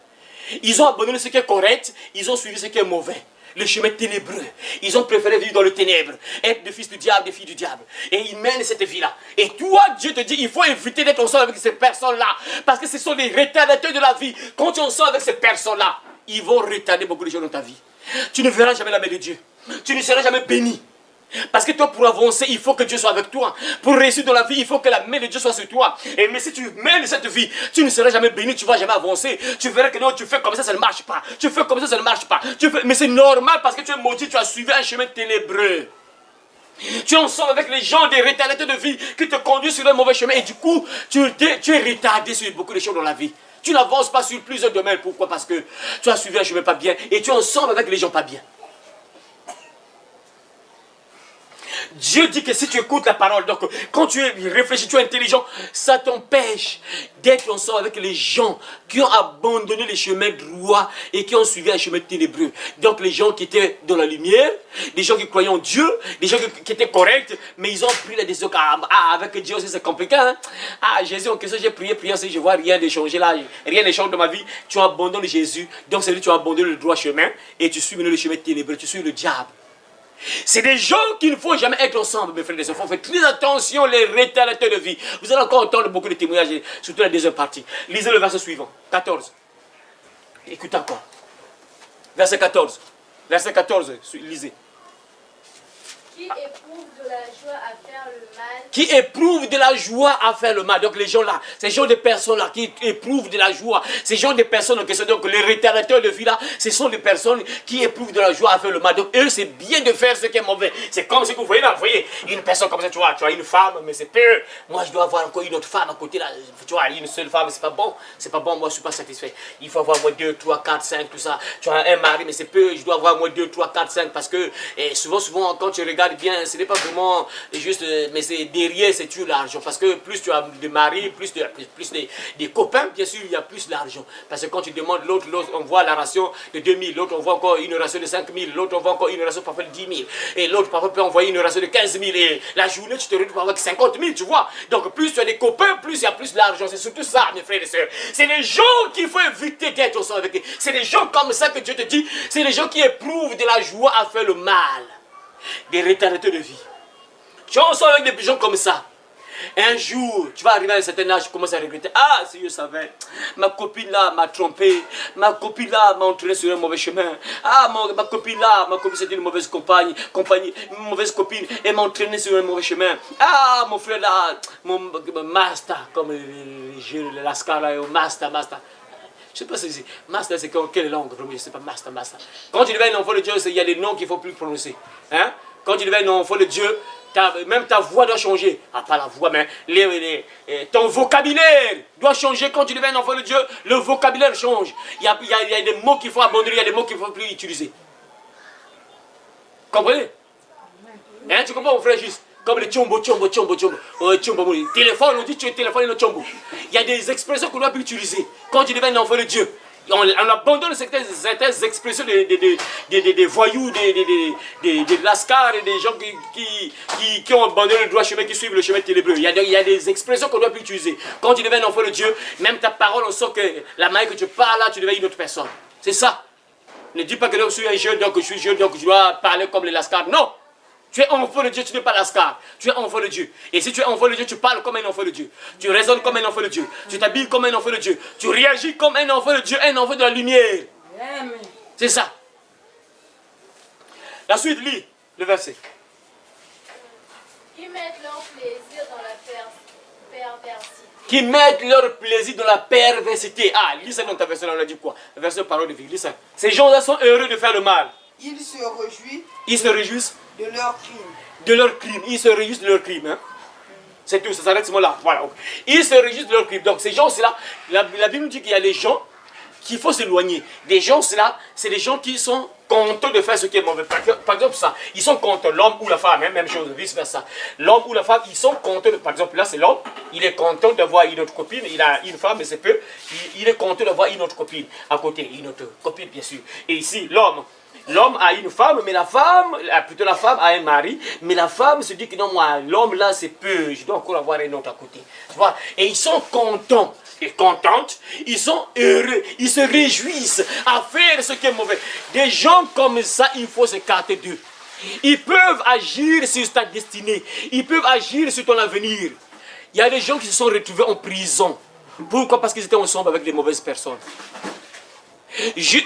Ils ont abandonné ce qui est correct, ils ont suivi ce qui est mauvais. Le chemin ténébreux. Ils ont préféré vivre dans le ténèbre, être des fils du diable, des filles du diable. Et ils mènent cette vie-là. Et toi, Dieu te dit, il faut éviter d'être ensemble avec ces personnes-là. Parce que ce sont des retardateurs de la vie. Quand tu es ensemble avec ces personnes-là, ils vont retarder beaucoup de choses dans ta vie. Tu ne verras jamais la main de Dieu. Tu ne seras jamais béni. Parce que toi, pour avancer, il faut que Dieu soit avec toi. Pour réussir dans la vie, il faut que la main de Dieu soit sur toi. Et mais si tu mènes cette vie, tu ne seras jamais béni, tu ne vas jamais avancer. Tu verras que non, tu fais comme ça ne marche pas. Tu fais comme ça ne marche pas. Mais c'est normal parce que tu es maudit, tu as suivi un chemin ténébreux. Tu es ensemble avec les gens des retardataires de vie qui te conduisent sur un mauvais chemin. Et du coup, tu es retardé sur beaucoup de choses dans la vie. Tu n'avances pas sur plusieurs domaines. Pourquoi? Parce que tu as suivi un chemin pas bien. Et tu es ensemble avec les gens pas bien. Dieu dit que si tu écoutes la parole, donc quand tu réfléchis, tu es intelligent, ça t'empêche d'être ensemble avec les gens qui ont abandonné les chemins droits et qui ont suivi un chemin ténébreux. Donc les gens qui étaient dans la lumière, des gens qui croyaient en Dieu, des gens qui étaient corrects, mais ils ont pris la décision. Avec Dieu aussi c'est compliqué. Hein? Jésus, en question, j'ai prié, si je vois rien de changer là, rien ne change dans ma vie, tu abandonnes Jésus, donc c'est-à-dire tu abandonnes le droit chemin et tu suis maintenant le chemin ténébreux, tu suis le diable. C'est des gens qu'il ne faut jamais être ensemble, mes frères et sœurs. Il faut faire très attention, les retardateurs de vie. Vous allez encore entendre beaucoup de témoignages, surtout la deuxième partie. Lisez le verset suivant, 14. Écoutez encore. Verset 14. Verset 14, lisez. Qui éprouve de la joie à faire le mal. Qui éprouve de la joie à faire le mal. Donc les gens là, ces gens de personnes là qui éprouvent de la joie, ces gens de personnes en question, donc les retardateurs de vie là, ce sont des personnes qui éprouvent de la joie à faire le mal. Donc eux, c'est bien de faire ce qui est mauvais. C'est comme si vous voyez là, vous voyez, une personne comme ça, tu as une femme, mais c'est peu. Moi, je dois avoir encore une autre femme à côté là. Tu vois, une seule femme, c'est pas bon. C'est pas bon, moi, je suis pas satisfait. Il faut avoir moins 2, 3, 4, 5, tout ça. Tu as un mari, mais c'est peu. Je dois avoir moins 2, 3, 4, 5 parce que souvent, quand tu regardes bien, ce n'est pas vraiment juste, mais c'est derrière, c'est toujours l'argent. Parce que plus tu as de maris, plus des copains, bien sûr, il y a plus d'argent. Parce que quand tu demandes l'autre, on voit la ration de 2000, l'autre, on voit encore une ration de 5000, l'autre, on voit encore une ration parfois de 10 000. Et l'autre, parfois, peut envoyer une ration de 15 000. Et la journée, tu te retrouves avec 50 000, tu vois. Donc, plus tu as des copains, plus il y a plus d'argent. C'est surtout ça, mes frères et sœurs. C'est les gens qu'il faut éviter d'être ensemble avec eux. C'est les gens comme ça que Dieu te dit. C'est les gens qui éprouvent de la joie à faire le mal. Des retardateurs de vie. Tu es ensemble avec des gens comme ça. Un jour, tu vas arriver à un certain âge, tu commences à regretter. Ah, si je savais, ma copine là m'a trompé, ma copine là m'a entraîné sur un mauvais chemin. Ah, ma copine c'était une mauvaise une mauvaise copine, elle m'a entraîné sur un mauvais chemin. Ah, mon frère là, mon master, comme les jeux, les lascar là, master. Je ne sais pas si c'est master, c'est quelle langue, vraiment, je ne sais pas, master. Quand tu deviens un enfant de Dieu, il y a des noms qu'il ne faut plus prononcer. Hein? Quand tu deviens un enfant de Dieu, même ta voix doit changer. Ah, pas la voix, mais ton vocabulaire doit changer. Quand tu deviens un enfant de Dieu, le vocabulaire change. Il y a des mots qu'il faut abandonner, il y a des mots qu'il ne faut plus utiliser. Comprenez? Hein, tu comprends, mon frère, juste? Comme les tchombo. Téléphone, on dit tu es téléphone et le tchombo. Il y a des expressions qu'on doit plus utiliser. Quand tu deviens un enfant de Dieu, on abandonne certaines expressions des voyous, des lascars et des gens qui ont abandonné le droit chemin, qui suivent le chemin ténébreux. Il y a des expressions qu'on doit plus utiliser. Quand tu deviens un enfant de Dieu, même ta parole, on sent que la manière que tu parles là, tu deviens une autre personne. C'est ça. Ne dis pas que je suis un jeune, donc je suis jeune, donc je dois parler comme les lascars. Non! Tu es enfant de Dieu, tu n'es pas lascar. Tu es enfant de Dieu. Et si tu es enfant de Dieu, tu parles comme un enfant de Dieu. Tu raisonnes comme un enfant de Dieu. Tu t'habilles comme un enfant de Dieu. Tu réagis comme un enfant de Dieu, un enfant de la lumière. C'est ça. La suite, lis le verset. Qui mettent leur plaisir dans la perversité. Qui mettent leur plaisir dans la perversité. Ah, lis ça dans ta version, on a dit quoi? La version parole de vie, lis ça. Ces gens-là sont heureux de faire le mal. Ils se réjouissent. Ils se réjouissent de leur crime. De leur crime. Ils se réjouissent de leur crime. Hein? C'est tout, ça s'arrête ce mot-là. Voilà. Ils se réjouissent de leur crime. Donc ces gens, c'est là. La Bible dit qu'il y a des gens qu'il faut s'éloigner. Des gens, c'est là. C'est des gens qui sont contents de faire ce qui est mauvais. Par exemple, ça. Ils sont contents, l'homme ou la femme. Hein? Même chose, vice-versa. L'homme ou la femme, ils sont contents. Par exemple, là, c'est l'homme. Il est content d'avoir une autre copine. Il a une femme, mais c'est peu. Il est content d'avoir une autre copine à côté. Une autre copine, bien sûr. Et ici, l'homme. L'homme a une femme, mais la femme a un mari, mais la femme se dit que non, moi, l'homme là, c'est peu, je dois encore avoir un autre à côté. Tu vois? Et ils sont contents et contentes, ils sont heureux, ils se réjouissent à faire ce qui est mauvais. Des gens comme ça, il faut s'écarter d'eux. Ils peuvent agir sur ta destinée, ils peuvent agir sur ton avenir. Il y a des gens qui se sont retrouvés en prison. Pourquoi? Parce qu'ils étaient ensemble avec des mauvaises personnes.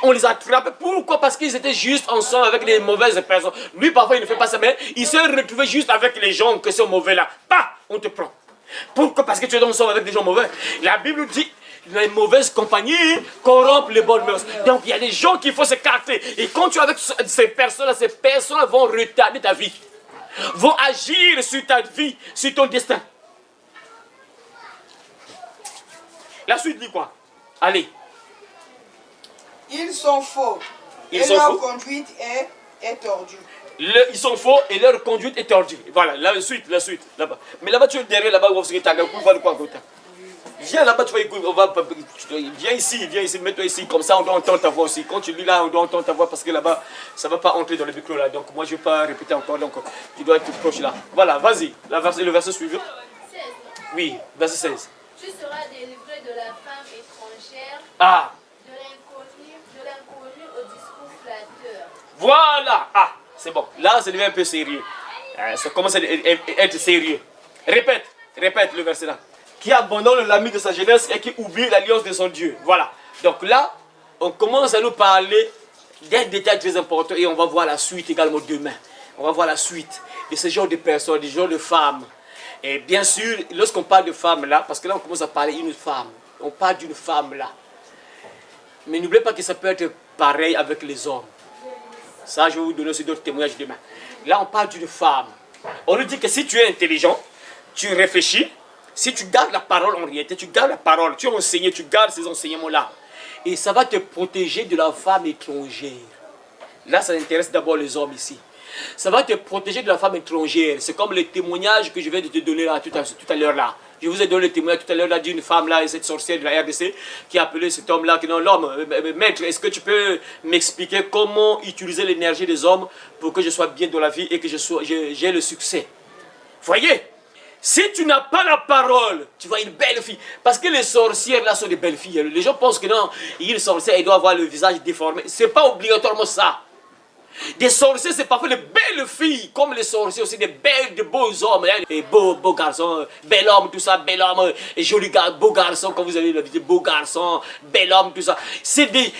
On les attrape. Pourquoi? Parce qu'ils étaient juste ensemble avec les mauvaises personnes. Lui, parfois, il ne fait pas ça, mais il s'est retrouvé juste avec les gens qui sont mauvais là. Bah, on te prend. Pourquoi? Parce que tu es ensemble avec des gens mauvais. La Bible dit, les mauvaises compagnies corrompent les bonnes mœurs. Donc, il y a des gens qu'il faut s'écarter. Et quand tu es avec ces personnes-là vont retarder ta vie. vont agir sur ta vie, sur ton destin. La suite dit quoi? Allez. Ils sont faux. Ils sont leur faux. conduite est tordue. Ils sont faux et leur conduite est tordue. Voilà, la suite, là-bas. Mais là-bas, tu es derrière, là-bas, on va se quoi. Viens là-bas, tu vas écouter, viens ici, mets-toi ici, comme ça on doit entendre ta voix aussi. Quand tu lis là, on doit entendre ta voix parce que là-bas, ça ne va pas entrer dans le micro là. Donc moi, je ne vais pas répéter encore, donc tu dois être proche là. Voilà, vas-y, le verset suivant. 16. Oui, verset 16. Tu seras délivré de la femme étrangère, Ah, de l'inconnu au discours flatteur. voilà, ah, c'est bon. Là, ça devient un peu sérieux. Ça commence à être sérieux. Répète le verset là. Qui abandonne l'ami de sa jeunesse et qui oublie l'alliance de son Dieu. Voilà. Donc là, on commence à nous parler d'un détail très important et on va voir la suite également demain. On va voir la suite de ce genre de personnes, de ce genre de femmes. Et bien sûr, lorsqu'on parle de femmes là, parce que là on commence à parler d'une femme, on parle d'une femme là. Mais n'oubliez pas que ça peut être pareil avec les hommes. Ça, je vais vous donner aussi d'autres témoignages demain. Là, on parle d'une femme. On nous dit que si tu es intelligent, tu réfléchis, si tu gardes la parole en réalité, tu gardes la parole, tu es enseigné, tu gardes ces enseignements-là. Et ça va te protéger de la femme étrangère. Là, ça intéresse d'abord les hommes ici. Ça va te protéger de la femme étrangère. C'est comme le témoignage que je viens de te donner là, tout à l'heure là. Je vous ai donné le témoignage tout à l'heure là d'une femme là, cette sorcière de la RDC, qui a appelé cet homme là, qui non, l'homme, maître, est-ce que tu peux m'expliquer comment utiliser l'énergie des hommes pour que je sois bien dans la vie et que j'ai le succès? Voyez? Si tu n'as pas la parole, tu vois une belle fille. Parce que les sorcières là sont des belles filles. Les gens pensent que non, une sorcière, elle doit avoir le visage déformé. Ce n'est pas obligatoirement ça. Des sorciers, c'est parfois de belles filles, comme les sorciers aussi, de beaux hommes, hein, et beaux garçons, bel homme, tout ça, bel homme, et joli gars, beau garçon, comme vous avez l'habitude, beau garçon, bel homme, tout ça. C'est des...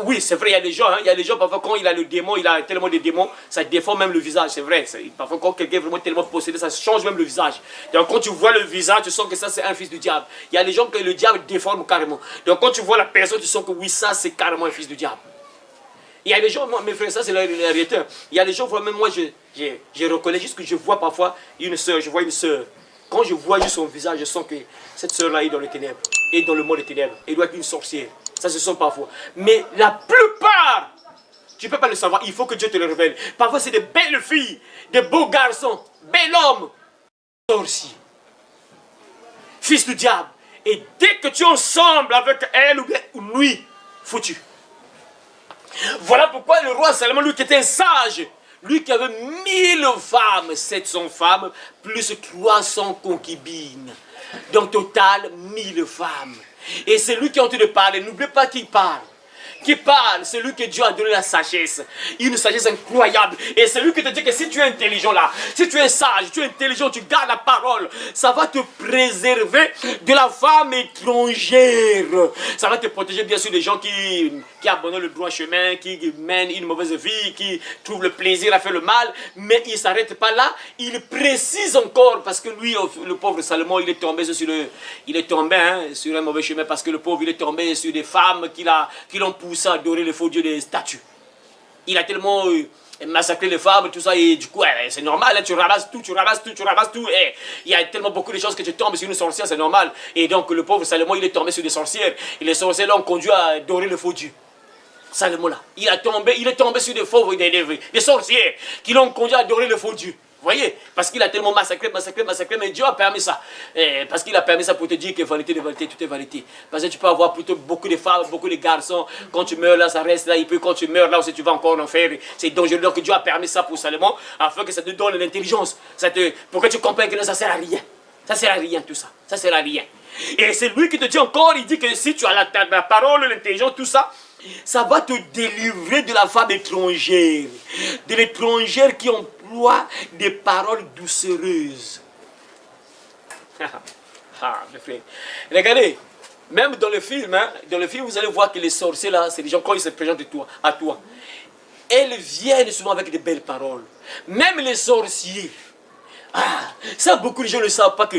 Oui, c'est vrai, il y a des gens, hein, il y a des gens, parfois quand il a le démon, il a tellement de démons, ça déforme même le visage, c'est vrai. Parfois quand quelqu'un est vraiment tellement possédé, ça change même le visage. Donc quand tu vois le visage, tu sens que ça c'est un fils du diable. Il y a des gens que le diable déforme carrément. Donc quand tu vois la personne, tu sens que oui, ça c'est carrément un fils du diable. Il y a des gens, moi, mes frères, ça c'est la réalité. Il y a des gens, même moi, je reconnais juste que je vois parfois une soeur, je vois une soeur. Quand je vois juste son visage, je sens que cette soeur-là est dans les ténèbres, est dans le monde des ténèbres. Elle doit être une sorcière. Ça se sent parfois. Mais la plupart, tu ne peux pas le savoir, il faut que Dieu te le révèle. Parfois, c'est des belles filles, des beaux garçons, bel homme, sorcier, fils du diable. Et dès que tu es ensemble avec elle ou lui, foutu. Voilà pourquoi le roi Salomon, lui qui était un sage, lui qui avait 1000 femmes, 700 femmes, plus 300 concubines. Donc total, 1000 femmes. Et c'est lui qui est en train de parler. N'oubliez pas qu'il parle. Qui parle, c'est lui que Dieu a donné la sagesse. Une sagesse incroyable. Et c'est lui qui te dit que si tu es intelligent là, si tu es sage, tu es intelligent, tu gardes la parole, ça va te préserver de la femme étrangère. Ça va te protéger bien sûr des gens qui abandonnent le droit chemin, qui mènent une mauvaise vie, qui trouvent le plaisir à faire le mal. Mais il ne s'arrête pas là. Il précise encore, parce que lui, le pauvre Salomon, il est tombé sur un mauvais chemin, parce que le pauvre, il est tombé sur des femmes qui l'ont poussé à adorer les faux dieux des statues. Il a tellement massacré les femmes, tout ça, et du coup, c'est normal, hein, tu ramasses tout, et il y a tellement beaucoup de choses que tu tombes sur une sorcière, c'est normal. Et donc, le pauvre Salomon, il est tombé sur des sorcières, et les sorcières l'ont conduit à adorer les faux dieux. Salomon là, il est tombé sur des sorcières qui l'ont conduit à adorer les faux dieux. Vous voyez? Parce qu'il a tellement massacré, mais Dieu a permis ça. Parce qu'il a permis ça pour te dire que vanité de vanité, tout est vanité. Parce que tu peux avoir plutôt beaucoup de femmes, beaucoup de garçons. Quand tu meurs là, ça reste là. Et puis quand tu meurs là aussi, tu vas encore en faire. C'est dangereux. Donc Dieu a permis ça pour Salomon, afin que ça te donne l'intelligence. Pour que tu comprennes que non, ça ne sert à rien. Ça ne sert à rien tout ça. Ça ne sert à rien. Et c'est lui qui te dit encore, il dit que si tu as la parole, l'intelligence, tout ça, ça va te délivrer de la femme étrangère. De l'étrangère qui emploie des paroles doucereuses. Mes frères. Regardez, même dans le film, vous allez voir que les sorciers là, c'est des gens quand ils se présentent à toi. Elles viennent souvent avec de belles paroles. Même les sorciers. Ça, beaucoup de gens ne savent pas que.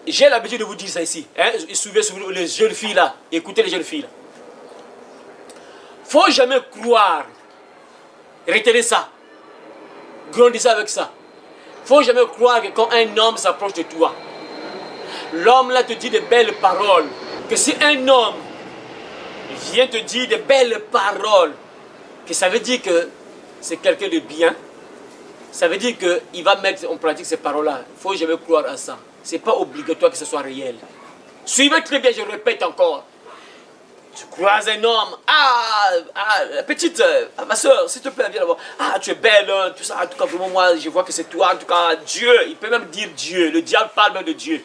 J'ai l'habitude de vous dire ça ici. Hein? Suivez les jeunes filles là. Écoutez les jeunes filles là. Faut jamais croire. Retenez ça. Grandissez avec ça. Il ne faut jamais croire que quand un homme s'approche de toi, l'homme là te dit de belles paroles. Que si un homme vient te dire de belles paroles, que ça veut dire que c'est quelqu'un de bien, ça veut dire qu'il va mettre en pratique ces paroles-là. Il ne faut jamais croire à ça. Ce n'est pas obligatoire que ce soit réel. Suivez très bien, je répète encore. Tu croises un homme, petite, ma soeur, s'il te plaît, viens là-bas. Ah, tu es belle, hein, tout ça. En tout cas, vraiment, moi, je vois que c'est toi. En tout cas, Dieu, il peut même dire Dieu. Le diable parle même de Dieu.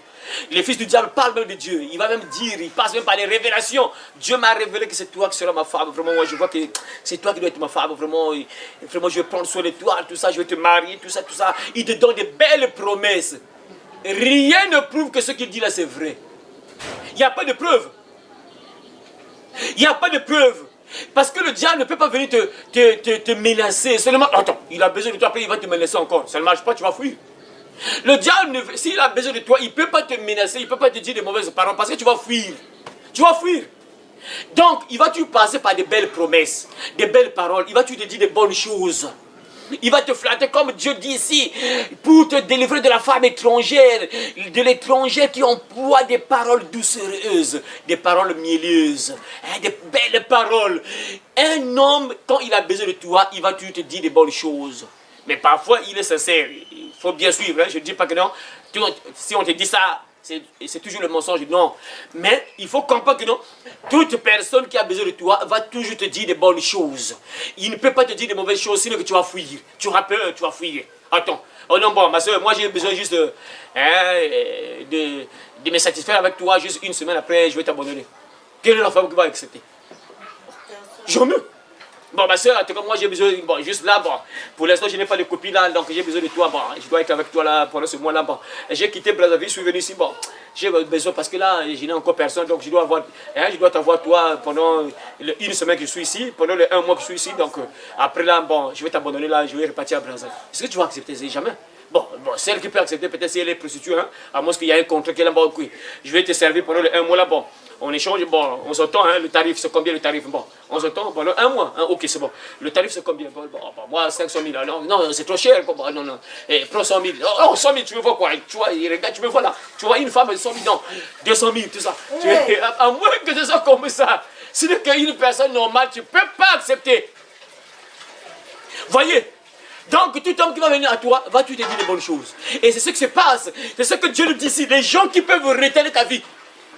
Les fils du diable parlent même de Dieu. Il va même dire, il passe même par les révélations. Dieu m'a révélé que c'est toi qui seras ma femme. Vraiment, moi, je vois que c'est toi qui dois être ma femme. Vraiment, vraiment, je vais prendre soin de toi, tout ça, je vais te marier, tout ça, tout ça. Il te donne de belles promesses. Rien ne prouve que ce qu'il dit là, c'est vrai. Il n'y a pas de preuve. Il n'y a pas de preuve. Parce que le diable ne peut pas venir te menacer. Seulement, attends, il a besoin de toi, après il va te menacer encore. Ça ne marche pas, tu vas fuir. Le diable, s'il a besoin de toi, il ne peut pas te menacer, il ne peut pas te dire de mauvaises paroles parce que tu vas fuir. Tu vas fuir. Donc, il va te passer par de belles promesses, de belles paroles. Il va te dire de bonnes choses. Il va te flatter comme Dieu dit ici pour te délivrer de la femme étrangère, de l'étranger qui emploie des paroles doucereuses, des paroles mielleuses, des belles paroles. Un homme, quand il a besoin de toi, il va te dire des bonnes choses. Mais parfois, il est sincère. Il faut bien suivre. Hein. Je ne dis pas que non. Si on te dit ça, c'est toujours le mensonge. Non. Mais il faut comprendre que non. Toute personne qui a besoin de toi va toujours te dire des bonnes choses. Il ne peut pas te dire des mauvaises choses, sinon que tu vas fuir. Tu auras peur, tu vas fuir. Attends. Oh non, bon, ma soeur, moi j'ai besoin juste de me satisfaire avec toi. Juste une semaine après, je vais t'abandonner. Quelle est la femme qui va accepter? Jamais. Bon, ma soeur, en tout cas, moi j'ai besoin, bon, juste là, bon, pour l'instant je n'ai pas de copine là, donc j'ai besoin de toi, bon, je dois être avec toi là pendant ce mois-là, bon. J'ai quitté Brazzaville, je suis venu ici, bon, j'ai besoin parce que là, je n'ai encore personne, donc je dois t'avoir toi pendant une semaine que je suis ici, pendant les 1 mois que je suis ici, donc après là, bon, je vais t'abandonner là, je vais repartir à Brazzaville. Est-ce que tu vas accepter? Jamais. Bon, celle qui peut accepter, peut-être si elle est prostituée, hein, à moins qu'il y ait un contrat qui est là, bon, oui, je vais te servir pendant les 1 mois là, bon. On échange, bon, on s'entend, hein, le tarif, c'est combien le tarif? Bon, on s'entend pendant 1 mois, hein, ok, c'est bon. Le tarif, c'est combien? Bon, moi, 500 000, non, c'est trop cher, bon, non, prends 100 000. Oh, 100 000, tu me vois quoi? Tu vois, regarde, tu me vois là, tu vois une femme, 100 000, non, 200 000, tout ça. Ouais. À moins que ce soit comme ça, sinon qu'une personne normale, tu ne peux pas accepter. Voyez? Donc, tout homme qui va venir à toi, va te dire des bonnes choses. Et c'est ce qui se passe. C'est ce que Dieu nous dit ici. Les gens qui peuvent retenir ta vie.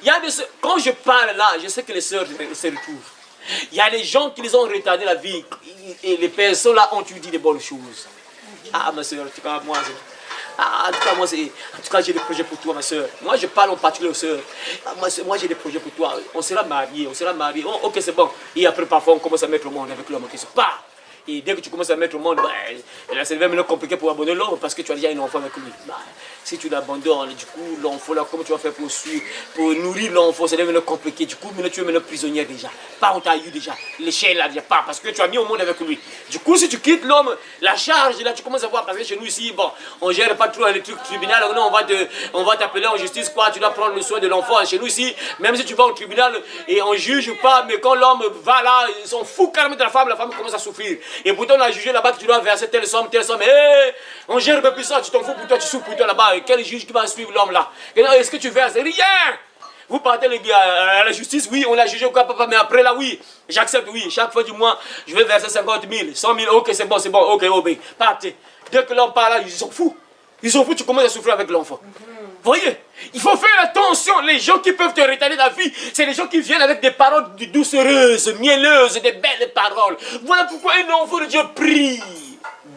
Il y a quand je parle là, je sais que les sœurs se retrouvent. Il y a des gens qui les ont retardé la vie. Et les personnes là ont dit des bonnes choses. Ah, ma soeur, en tout cas, moi, j'ai des projets pour toi, ma soeur. Moi, je parle en particulier aux sœurs. Moi, j'ai des projets pour toi. On sera mariés, Oh, ok, c'est bon. Et après, parfois, on commence à mettre au monde avec l'homme qui se part. Et dès que tu commences à mettre au monde, là, c'est vraiment compliqué pour abandonner l'homme parce que tu as déjà un enfant avec lui. Si tu l'abandonnes, du coup, l'enfant là, comment tu vas faire pour nourrir l'enfant, c'est devenu compliqué. Du coup, maintenant, tu es maintenant prisonnier déjà. Pas on t'a eu déjà. L'échelle là, déjà pas parce que tu as mis au monde avec lui. Du coup, si tu quittes l'homme, la charge là, tu commences à voir parce que chez nous ici, bon, on gère pas trop les trucs tribunal. Non, on va t'appeler en justice, quoi. Tu dois prendre le soin de l'enfant. Chez nous ici, même si tu vas au tribunal et on juge pas, mais quand l'homme va là, ils sont fous carrément de la femme commence à souffrir. Et pourtant, on a jugé là-bas que tu dois verser telle somme. On gère un peu plus ça, tu t'en fous pour toi, tu souffres pour toi là-bas. Quel juge qui va suivre l'homme là? Est-ce que tu verses? Rien! Vous partez à la justice, oui, on a jugé quoi, papa, mais après là, oui, j'accepte, oui. Chaque fois du mois, je vais verser 50 000, 100 000, ok, c'est bon, ok, obéis. Partez. Dès que l'homme part là, ils sont fous. Ils sont fous, tu commences à souffrir avec l'enfant. Voyez, il faut faire attention. Les gens qui peuvent te retarder la vie, c'est les gens qui viennent avec des paroles doucereuses, mielleuses, des belles paroles. Voilà pourquoi un enfant de Dieu prie.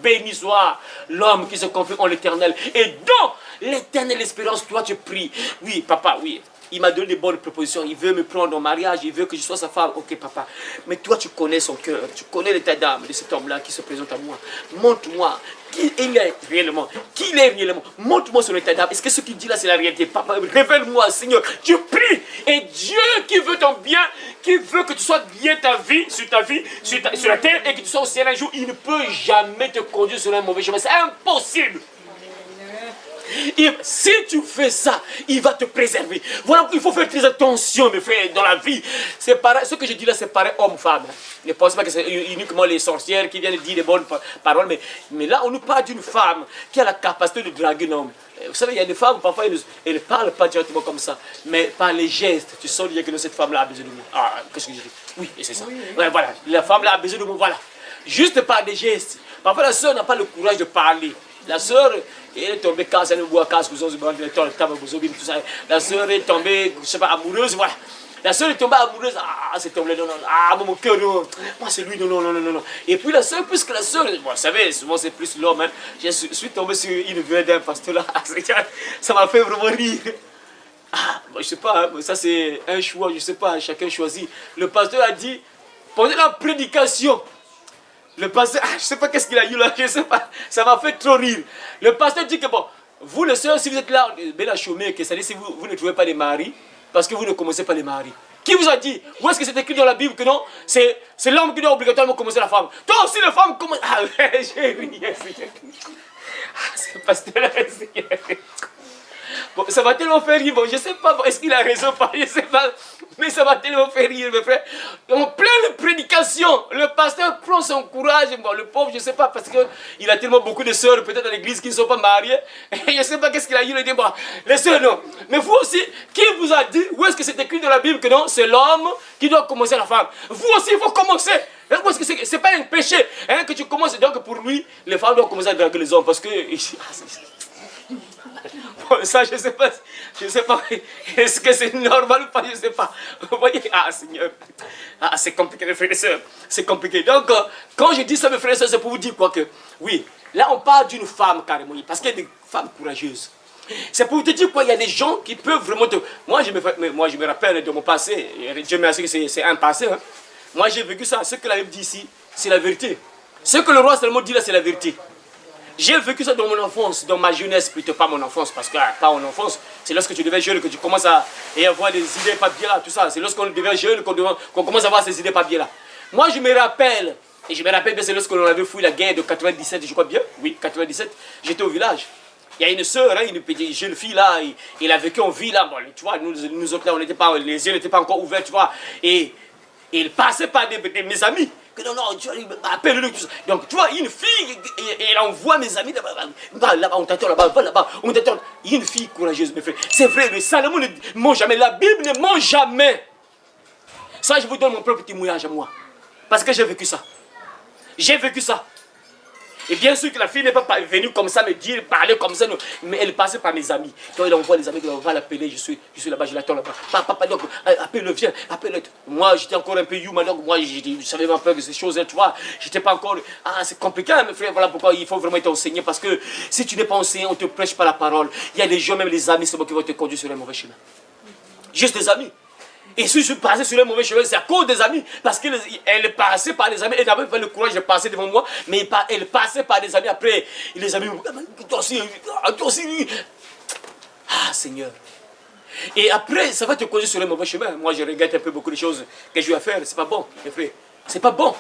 Béni soit l'homme qui se confie en l'éternel. Et dans l'éternelle espérance, toi tu pries. Oui, papa, oui. Il m'a donné des bonnes propositions. Il veut me prendre en mariage. Il veut que je sois sa femme. Ok, papa. Mais toi, tu connais son cœur. Tu connais l'état d'âme de cet homme-là qui se présente à moi. Montre-moi qui il est réellement. Qui il est réellement. Montre-moi son état d'âme. Est-ce que ce qu'il dit là, c'est la réalité? Papa, révèle-moi, Seigneur. Je prie. Et Dieu qui veut ton bien, qui veut que tu sois bien ta vie, sur la terre, et que tu sois au ciel un jour, il ne peut jamais te conduire sur un mauvais chemin. C'est impossible. Si tu fais ça, il va te préserver. Voilà, il faut faire très attention, mes frères, dans la vie. C'est pareil, ce que je dis là, c'est pareil homme-femme. Ne pensez pas que c'est uniquement les sorcières qui viennent dire des bonnes paroles, mais là, on nous parle d'une femme qui a la capacité de draguer un homme. Vous savez, il y a des femmes, parfois, elles ne parlent pas directement comme ça, mais par les gestes, tu sens dire que cette femme-là a besoin de moi. Ah, qu'est-ce que je dis? Oui, et c'est ça. Oui. Ouais, voilà, la femme-là a besoin de moi, voilà. Juste par des gestes. Parfois, la soeur n'a pas le courage de parler. La soeur, elle est tombée casse, elle boit casse, tout ça. La soeur est tombée, je sais pas, amoureuse, voilà. La soeur est tombée amoureuse, ah, c'est tombé, non, non, ah, mon cœur, non, moi c'est lui, non, non, non, non, non. Et puis la soeur, puisque la soeur, bon, vous savez, souvent c'est plus l'homme, hein. Je suis tombé sur une veuve d'un pasteur là, ça m'a fait vraiment rire. Ah, bon, je sais pas, hein, ça c'est un choix, je sais pas, chacun choisit. Le pasteur a dit, pendant la prédication, le pasteur, je sais pas qu'est-ce qu'il a eu là, je sais pas, ça m'a fait trop rire. Le pasteur dit que bon, vous les sœurs, si vous êtes là, bien chômé, que ça dit si vous ne trouvez pas de mari, parce que vous ne commencez pas les maris. Qui vous a dit? Où est-ce que c'est écrit dans la Bible que non? C'est l'homme qui doit obligatoirement commencer la femme. Toi aussi, les femmes commencent. Ah, j'ai ri, c'est le pasteur là, bon, ça va tellement faire rire, bon, je sais pas, bon, est-ce qu'il a raison, pas, je sais pas, mais ça va tellement faire rire, mes frères. En pleine prédication, le pasteur prend son courage, bon, le pauvre, je sais pas, parce qu'il a tellement beaucoup de sœurs, peut-être à l'église, qui ne sont pas mariées, et je sais pas qu'est-ce qu'il a eu, il dit, bon, les sœurs, non, mais vous aussi, qui vous a dit, où est-ce que c'est écrit dans la Bible que non, c'est l'homme qui doit commencer la femme. Vous aussi, il faut commencer. Où est-ce que c'est pas un péché, hein, que tu commences, donc pour lui, les femmes doivent commencer à draguer les hommes, parce que... Bon, ça, je sais pas, est-ce que c'est normal ou pas, je sais pas. Vous voyez, ah Seigneur, ah, c'est compliqué, mes frères et sœurs, c'est compliqué. Donc, quand je dis ça, mes frères et sœurs, c'est pour vous dire quoi que, oui, là on parle d'une femme carrément, parce qu'il y a des femmes courageuses. C'est pour te dire quoi, il y a des gens qui peuvent vraiment te... Moi, je me rappelle de mon passé, et Dieu merci que c'est un passé, hein. Moi, j'ai vécu ça, ce que la Bible dit ici, c'est la vérité. Ce que le roi Salomon dit là, c'est la vérité. J'ai vécu ça dans mon enfance, dans ma jeunesse, plutôt pas mon enfance, parce que pas en enfance, c'est lorsque tu deviens jeune que tu commences à avoir des idées pas bien là, tout ça. C'est lorsqu'on devient jeune qu'on commence à avoir ces idées pas bien là. Moi, je me rappelle, et je me rappelle bien, c'est lorsqu'on avait fouillé la guerre de 97, je crois bien, oui, 97, j'étais au village. Il y a une sœur, hein, une petite jeune fille là, elle a vécu en ville là, bon, tu vois, nous autres là, on n'était pas, les yeux n'étaient pas encore ouverts, tu vois, et il passait par mes amis. Non, non, tu appelle-le. Donc, tu vois, une fille, elle envoie mes amis là-bas, on t'attend là-bas, va là-bas, on t'attend. Il y a une fille courageuse, mes frères. C'est vrai, le Salomon ne ment jamais, la Bible ne ment jamais. Ça, je vous donne mon propre témoignage à moi. Parce que j'ai vécu ça. J'ai vécu ça. Et bien sûr que la fille n'est pas venue comme ça me dire, parler comme ça, non. Mais elle passait par mes amis. Quand elle envoie les amis, on va l'appeler, je suis là-bas, je l'attends là-bas. Papa, donc, appelle-le, viens, appelle-le. Moi, j'étais encore un peu humain, donc moi, je savais même pas que ces choses, tu vois, j'étais pas encore... Ah, c'est compliqué, hein, mes frères, voilà pourquoi il faut vraiment être enseigné, parce que si tu n'es pas enseigné, on ne te prêche pas la parole. Il y a des gens, même les amis, c'est moi qui vont te conduire sur un mauvais chemin. Juste des amis. Et si je suis passé sur le mauvais chemin, c'est à cause des amis. Parce qu'elle est passée par des amis. Elle n'avait pas le courage de passer devant moi. Mais elle passait par des amis. Après, les amis, toi aussi. Ah, Seigneur. Et après, ça va te conduire sur le mauvais chemin. Moi, je regrette un peu beaucoup de choses que je vais faire. C'est pas bon, mes frères. C'est pas bon.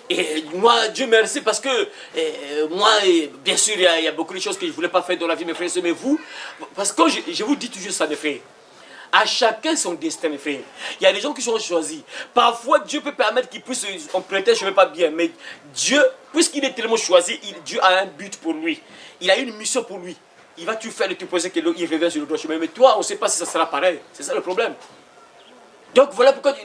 Et moi, Dieu merci, parce que moi, bien sûr, il y a beaucoup de choses que je ne voulais pas faire dans la vie, mes frères. Mais vous, parce que je vous dis toujours ça, mes frères. À chacun son destin, mes frères. Il y a des gens qui sont choisis. Parfois, Dieu peut permettre qu'ils puissent emprunter, je ne veux pas bien, mais Dieu, puisqu'il est tellement choisi, Dieu a un but pour lui. Il a une mission pour lui. Il va tout faire de tout poser qu'il revient sur le droit chemin. Mais toi, on ne sait pas si ça sera pareil. C'est ça le problème. Donc voilà pourquoi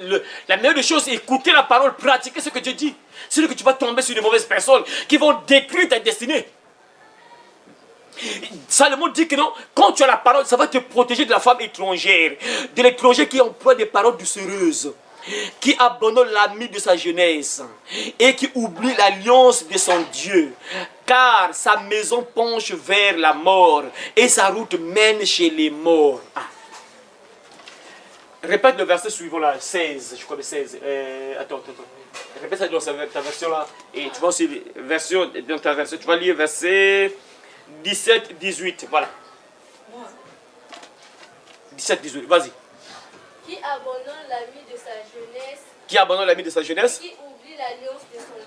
la meilleure des choses, c'est écouter la parole, pratiquer ce que Dieu dit. Sinon que tu vas tomber sur de mauvaises personnes qui vont détruire ta destinée. Salomon dit que non, quand tu as la parole, ça va te protéger de la femme étrangère, de l'étranger qui emploie des paroles doucereuses, qui abandonne l'ami de sa jeunesse et qui oublie l'alliance de son Dieu, car sa maison penche vers la mort et sa route mène chez les morts. Ah. Répète le verset suivant là, 16, je crois le 16. Attends. Répète ça dans ta version là. Et tu vas aussi version, dans ta version, tu vas lire verset 17, 18, voilà. 17, 18, vas-y. Qui abandonne l'ami de sa jeunesse. Qui abandonne l'ami de sa jeunesse. Qui oublie l'alliance de son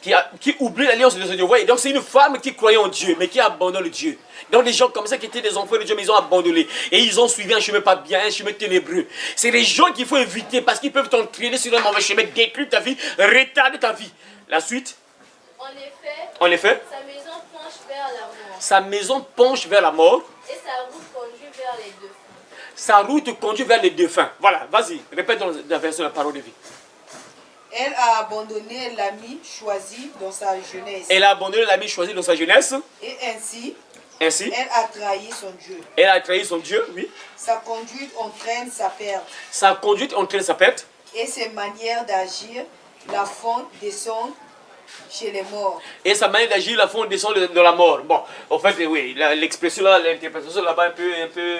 Dieu. Qui oublie l'alliance de son Dieu. Voyez, donc c'est une femme qui croyait en Dieu, mais qui abandonne Dieu. Donc des gens comme ça qui étaient des enfants de Dieu, mais ils ont abandonné. Et ils ont suivi un chemin pas bien, un chemin ténébreux. C'est des gens qu'il faut éviter parce qu'ils peuvent t'entraîner sur un mauvais chemin, détruire ta vie, retarder ta vie. La suite. En effet, Sa maison penche vers la mort. Sa maison penche vers la mort. Et sa route conduit vers les deux. Sa route conduit vers les défunts. Voilà, vas-y, répète dans la version de la parole de vie. Elle a abandonné l'ami choisi dans sa jeunesse. Elle a abandonné l'ami choisi dans sa jeunesse. Et ainsi, Ainsi, elle a trahi son Dieu. elle a trahi son Dieu, oui. Sa conduite entraîne sa perte. Sa conduite entraîne sa perte. Et ses manières d'agir la font descendre chez les morts. Et sa manière d'agir la font descendre de la mort. Bon, en fait, oui, l'expression là, l'interprétation là-bas un peu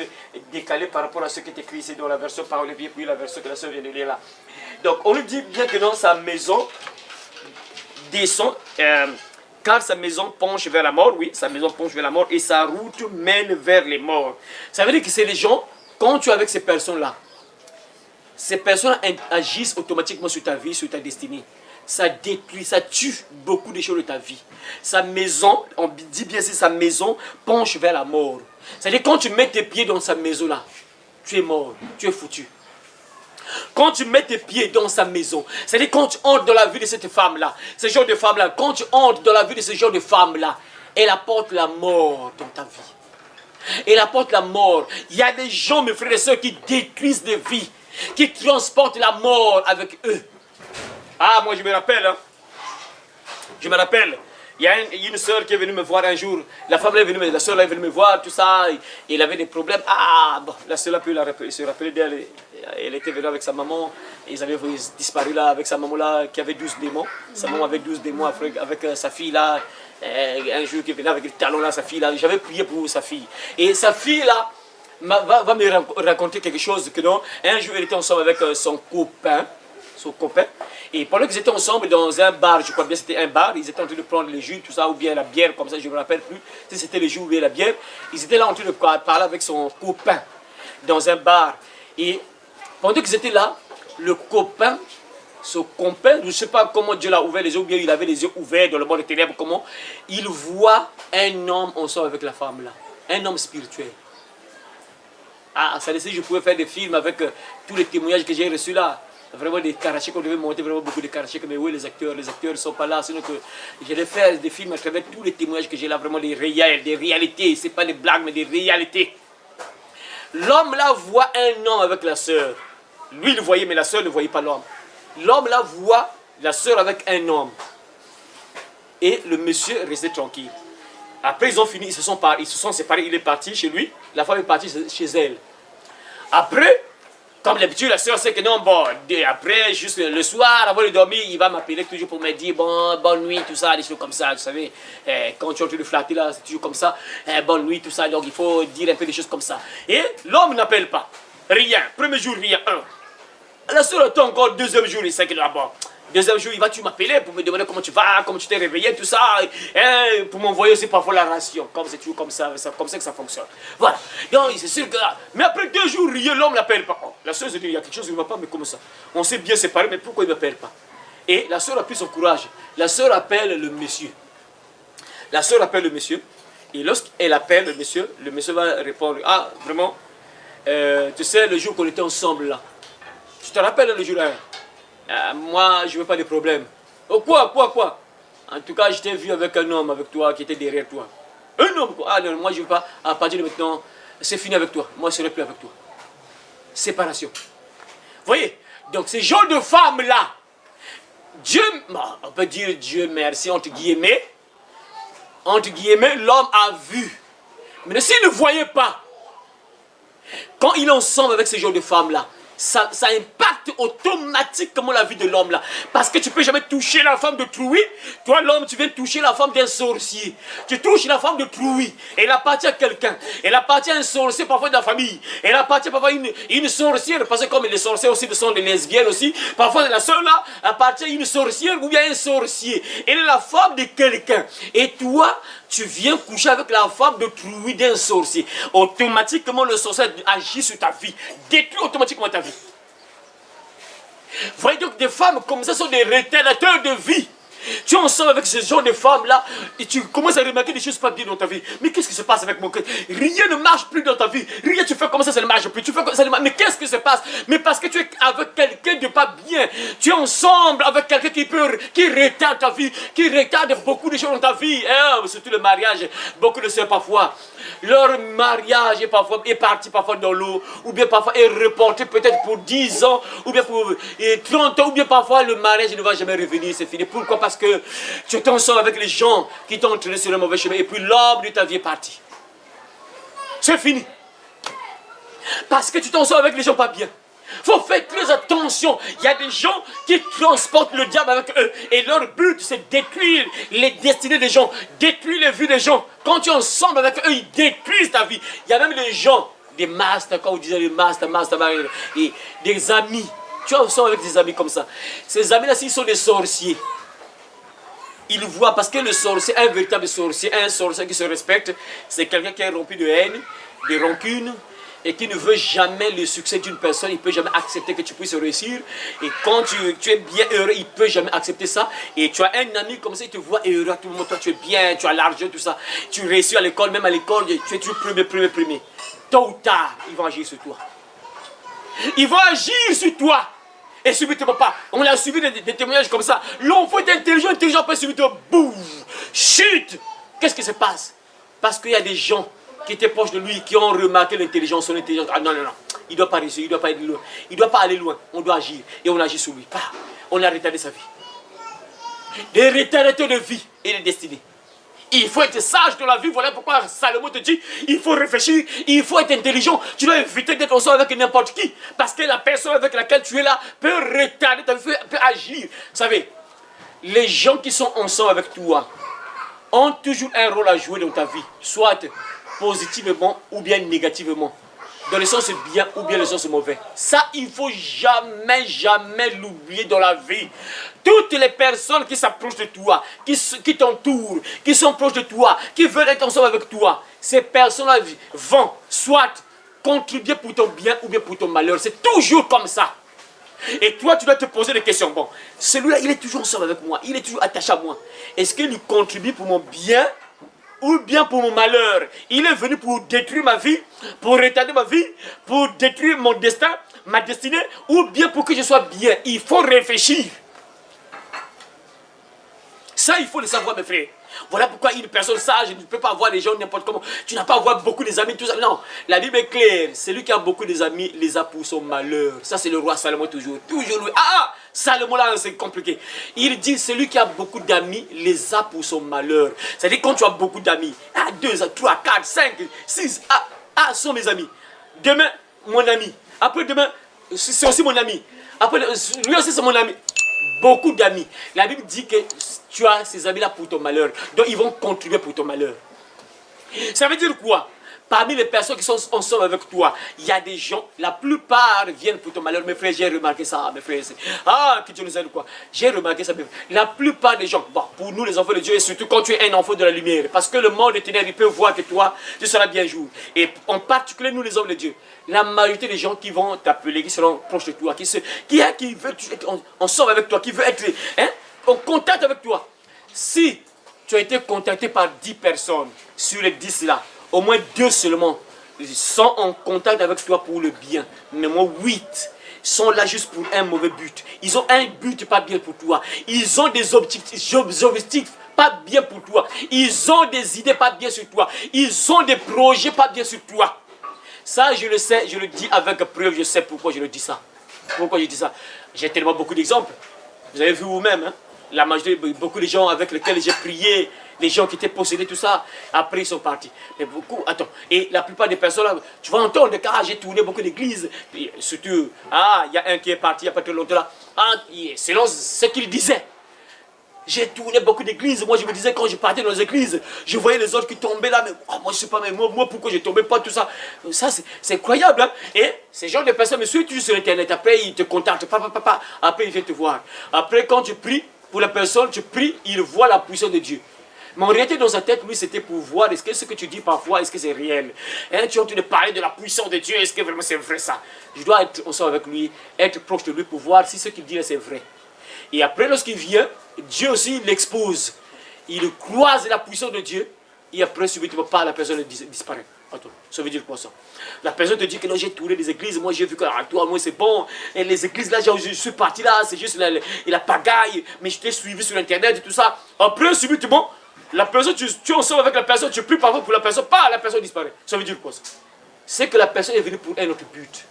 décalée par rapport à ce qui est écrit ici dans la version parole de vie, puis la version que la sœur vient de lire là. Donc, on nous dit bien que dans sa maison descend, car sa maison penche vers la mort, oui, sa maison penche vers la mort, et sa route mène vers les morts. Ça veut dire que c'est les gens, quand tu es avec ces personnes-là, ces personnes agissent automatiquement sur ta vie, sur ta destinée. Ça détruit, ça tue beaucoup de choses de ta vie. Sa maison, on dit bien si sa maison penche vers la mort. C'est-à-dire quand tu mets tes pieds dans sa maison-là, tu es mort, tu es foutu. Quand tu mets tes pieds dans sa maison, c'est-à-dire quand tu entres dans la vie de cette femme-là, ce genre de femme-là, quand tu entres dans la vie de ce genre de femme-là, elle apporte la mort dans ta vie. Elle apporte la mort. Il y a des gens, mes frères et sœurs, qui détruisent des vies, qui transportent la mort avec eux. Ah, moi je me rappelle, hein. Je me rappelle, il y a une soeur qui est venue me voir un jour. La femme est venue, la soeur est venue me voir, tout ça. Et elle avait des problèmes. Ah, bon, la soeur a pu se rappeler d'elle. Elle était venue avec sa maman. Ils avaient disparu là avec sa maman là, qui avait 12 démons. Sa maman avait 12 démons avec sa fille là. Un jour qui venait avec le talon là, sa fille là. J'avais prié pour sa fille. Et sa fille là va me raconter quelque chose que non. Un jour, elle était ensemble avec son copain. Et pendant qu'ils étaient ensemble dans un bar, je crois bien c'était un bar, ils étaient en train de prendre le jus, tout ça, ou bien la bière, comme ça, je ne me rappelle plus si c'était le jus ou bien la bière. Ils étaient là en train de parler avec son copain dans un bar. Et pendant qu'ils étaient là, le copain, son compagnon, je ne sais pas comment Dieu l'a ouvert les yeux, ou bien il avait les yeux ouverts dans le monde des ténèbres, comment, il voit un homme ensemble avec la femme là, un homme spirituel. Ah, ça laissait, je pouvais faire des films avec tous les témoignages que j'ai reçus là. Vraiment des karachés qu'on devait monter, vraiment beaucoup de karachés. Mais oui, les acteurs ne sont pas là. Sinon que j'allais faire des films à travers tous les témoignages que j'ai là, vraiment des réalités. Ce n'est pas des blagues, mais des réalités. L'homme là voit un homme avec la sœur. Lui, il le voyait, mais la sœur ne voyait pas l'homme. L'homme là voit la sœur avec un homme. Et le monsieur restait tranquille. Après, ils ont fini, ils se sont séparés. Il est parti chez lui. La femme est partie chez elle. Après, comme d'habitude, la soeur sait que non, bon, après, juste le soir, avant de dormir, il va m'appeler toujours pour me dire, bon, bonne nuit, tout ça, des choses comme ça, vous savez. Quand tu es en train de flatter là, c'est toujours comme ça, bonne nuit, tout ça, donc il faut dire un peu des choses comme ça. Et l'homme n'appelle pas, rien, premier jour, rien, un. La soeur attend encore, deuxième jour, il sait que là, bon, deuxième jour, il va-tu m'appeler pour me demander comment tu vas, comment tu t'es réveillé, tout ça, et pour m'envoyer aussi parfois la ration, comme c'est toujours comme ça que ça fonctionne. Voilà. Donc, c'est sûr que là, mais après 2 jours, rien, l'homme n'appelle pas. Oh, la soeur se dit, il y a quelque chose qui ne va pas, mais comment ça? On s'est bien séparés, mais pourquoi il ne m'appelle pas? Et la soeur a pris son courage. La soeur appelle le monsieur. La soeur appelle le monsieur, et lorsqu'elle appelle le monsieur va répondre, ah, vraiment, tu sais, le jour qu'on était ensemble là, tu te rappelles le jour-là? Moi, je ne veux pas de problème. Oh, quoi? En tout cas, je t'ai vu avec un homme avec toi qui était derrière toi. Un homme, quoi? Ah non, moi, je ne veux pas. À partir de maintenant, c'est fini avec toi. Moi, je ne serai plus avec toi. Séparation. Vous voyez? Donc, ces genres de femmes-là, Dieu, on peut dire Dieu merci, entre guillemets, l'homme a vu. Mais s'il ne voyait pas, quand il est ensemble avec ces genres de femmes-là, ça impacte automatiquement la vie de l'homme là. Parce que tu ne peux jamais toucher la femme de Trouy. Toi l'homme, tu viens toucher la femme d'un sorcier. Tu touches la femme de Trouy. Elle appartient à quelqu'un. Elle appartient à un sorcier parfois de la famille. Elle appartient parfois à une sorcière. Parce que comme les sorcières aussi sont des lesbiennes aussi. Parfois la soeur là appartient à une sorcière ou bien à un sorcier. Elle est la femme de quelqu'un. Et toi, tu viens coucher avec la femme de Trouy d'un sorcier. Automatiquement le sorcier agit sur ta vie. Détruit automatiquement ta vie. Voyez donc, des femmes comme ça sont des retardateurs de vie. Tu es ensemble avec ce genre de femmes-là et tu commences à remarquer des choses pas bien dans ta vie. Mais qu'est-ce qui se passe avec mon cœur? Rien ne marche plus dans ta vie. Rien, tu fais comme ça ne marche plus. Tu fais comme ça, mais qu'est-ce qui se passe? Mais parce que tu es avec quelqu'un de pas bien. Tu es ensemble avec quelqu'un qui retarde ta vie, qui retarde beaucoup de choses dans ta vie. Surtout le mariage. Beaucoup de soeurs parfois, leur mariage est parti parfois dans l'eau, ou bien parfois est reporté peut-être pour 10 ans, ou bien pour 30 ans, ou bien parfois le mariage ne va jamais revenir, c'est fini. Pourquoi? Parce que tu t'en sors avec les gens qui t'ont entraîné sur le mauvais chemin et puis l'homme de ta vie est parti. C'est fini. Parce que tu t'en sors avec les gens pas bien. Il faut faire très attention. Il y a des gens qui transportent le diable avec eux. Et leur but, c'est détruire les destinées des gens, détruire les vies des gens. Quand tu es ensemble avec eux, ils détruisent ta vie. Il y a même des gens, des masters, quand vous disiez des masters, et des amis. Tu es ensemble avec des amis comme ça. Ces amis-là, s'ils sont des sorciers, ils voient, parce que le sorcier, un véritable sorcier, un sorcier qui se respecte, c'est quelqu'un qui est rempli de haine, de rancune, et qui ne veut jamais le succès d'une personne. Il ne peut jamais accepter que tu puisses réussir. Et quand tu es bien heureux, il ne peut jamais accepter ça. Et tu as un ami comme ça, il te voit heureux à tout le monde. Toi, tu es bien, tu as l'argent, tout ça. Tu réussis à l'école, même à l'école, tu es toujours premier. Tôt ou tard, ils vont agir sur toi. Ils vont agir sur toi. Et subitement pas. On a subi des témoignages comme ça. L'enfant est intelligent, après subitement, boum, chute. Qu'est-ce qui se passe? Parce qu'il y a des gens qui étaient proches de lui, qui ont remarqué l'intelligence, son intelligence. Ah non, il ne doit pas réussir, il ne doit pas aller loin. Il ne doit pas aller loin, on doit agir. Et on agit sur lui. On a retardé sa vie. Des retardateurs de vie et de destinée. Il faut être sage dans la vie, voilà pourquoi Salomon te dit, il faut réfléchir, il faut être intelligent. Tu dois éviter d'être ensemble avec n'importe qui. Parce que la personne avec laquelle tu es là peut retarder ta vie, peut agir. Vous savez, les gens qui sont ensemble avec toi ont toujours un rôle à jouer dans ta vie. Soit positivement ou bien négativement. Dans le sens bien ou bien le sens mauvais. Ça, il ne faut jamais l'oublier dans la vie. Toutes les personnes qui s'approchent de toi, qui t'entourent, qui sont proches de toi, qui veulent être ensemble avec toi, ces personnes-là vont soit contribuer pour ton bien ou bien pour ton malheur. C'est toujours comme ça. Et toi, tu dois te poser des questions. Bon, celui-là, il est toujours ensemble avec moi, il est toujours attaché à moi. Est-ce qu'il lui contribue pour mon bien ou bien pour mon malheur? Il est venu pour détruire ma vie, pour retarder ma vie, pour détruire mon destin, ma destinée, ou bien pour que je sois bien. Il faut réfléchir. Ça, il faut le savoir, mes frères. Voilà pourquoi une personne sage ne peut pas avoir des gens n'importe comment. Tu n'as pas à avoir beaucoup d'amis, tout ça. Non, la Bible est claire. Celui qui a beaucoup d'amis les a pour son malheur. Ça, c'est le roi Salomon toujours. Toujours lui. Salomon là, c'est compliqué. Il dit, celui qui a beaucoup d'amis les a pour son malheur. C'est-à-dire, quand tu as beaucoup d'amis, 2, 3, 4, 5, 6, sont mes amis. Demain, mon ami. Après demain, c'est aussi mon ami. Après, lui aussi, c'est mon ami. Beaucoup d'amis. La Bible dit que tu as ces amis-là pour ton malheur. Donc, ils vont contribuer pour ton malheur. Ça veut dire quoi? Parmi les personnes qui sont ensemble avec toi, il y a des gens, la plupart viennent pour ton malheur. Mes frères, j'ai remarqué ça, mes frères. Que Dieu nous aide quoi. J'ai remarqué ça, mes frères. La plupart des gens, bon, pour nous les enfants de Dieu, et surtout quand tu es un enfant de la lumière, parce que le monde des ténèbres, il peut voir que toi, tu seras bien jour. Et en particulier, nous les hommes de Dieu, la majorité des gens qui vont t'appeler, qui seront proches de toi, qui veulent être ensemble avec toi, qui veulent être en contact avec toi. Si tu as été contacté par 10 personnes, sur les 10 là, au moins 2 seulement sont en contact avec toi pour le bien. Mais moi, 8 sont là juste pour un mauvais but. Ils ont un but pas bien pour toi. Ils ont des objectifs pas bien pour toi. Ils ont des idées pas bien sur toi. Ils ont des projets pas bien sur toi. Ça, je le sais, je le dis avec preuve, je sais pourquoi je le dis ça. Pourquoi je dis ça? J'ai tellement beaucoup d'exemples. Vous avez vu vous-même, hein? La majorité, beaucoup de gens avec lesquels j'ai prié, les gens qui étaient possédés, tout ça, après ils sont partis. Mais beaucoup, attends, et la plupart des personnes là, tu vas entendre, j'ai tourné beaucoup d'églises, surtout, il y a un qui est parti il n'y a pas très longtemps là, selon ce qu'il disait. J'ai tourné beaucoup d'églises. Moi, je me disais, quand je partais dans les églises, je voyais les autres qui tombaient là. Mais moi, je ne sais pas, mais moi, pourquoi je ne tombais pas, tout ça. Ça, c'est incroyable. Hein? Et ces gens de personnes me suivent toujours sur Internet. Après, ils te contactent. Après, ils viennent te voir. Après, quand tu pries pour la personne, tu pries, ils voient la puissance de Dieu. Mais en réalité, dans sa tête, lui, c'était pour voir est-ce que ce que tu dis parfois, est-ce que c'est réel. Hein, tu es en train de parler de la puissance de Dieu, est-ce que vraiment c'est vrai ça? Je dois être ensemble avec lui, être proche de lui pour voir si ce qu'il dit là, c'est vrai. Et après, lorsqu'il vient, Dieu aussi l'expose. Il croise la puissance de Dieu, et après, subitement, pas la personne disparaît. Attends, ça veut dire quoi ça? La personne te dit que non, j'ai tourné les églises, moi j'ai vu que toi, moi c'est bon, et les églises là, je suis parti là, c'est juste la pagaille, mais je t'ai suivi sur internet et tout ça. Après, subitement, la personne, tu es ensemble avec la personne, tu es plus parfois pour la personne, pas la personne disparaît. Ça veut dire quoi ça? C'est que la personne est venue pour un autre but.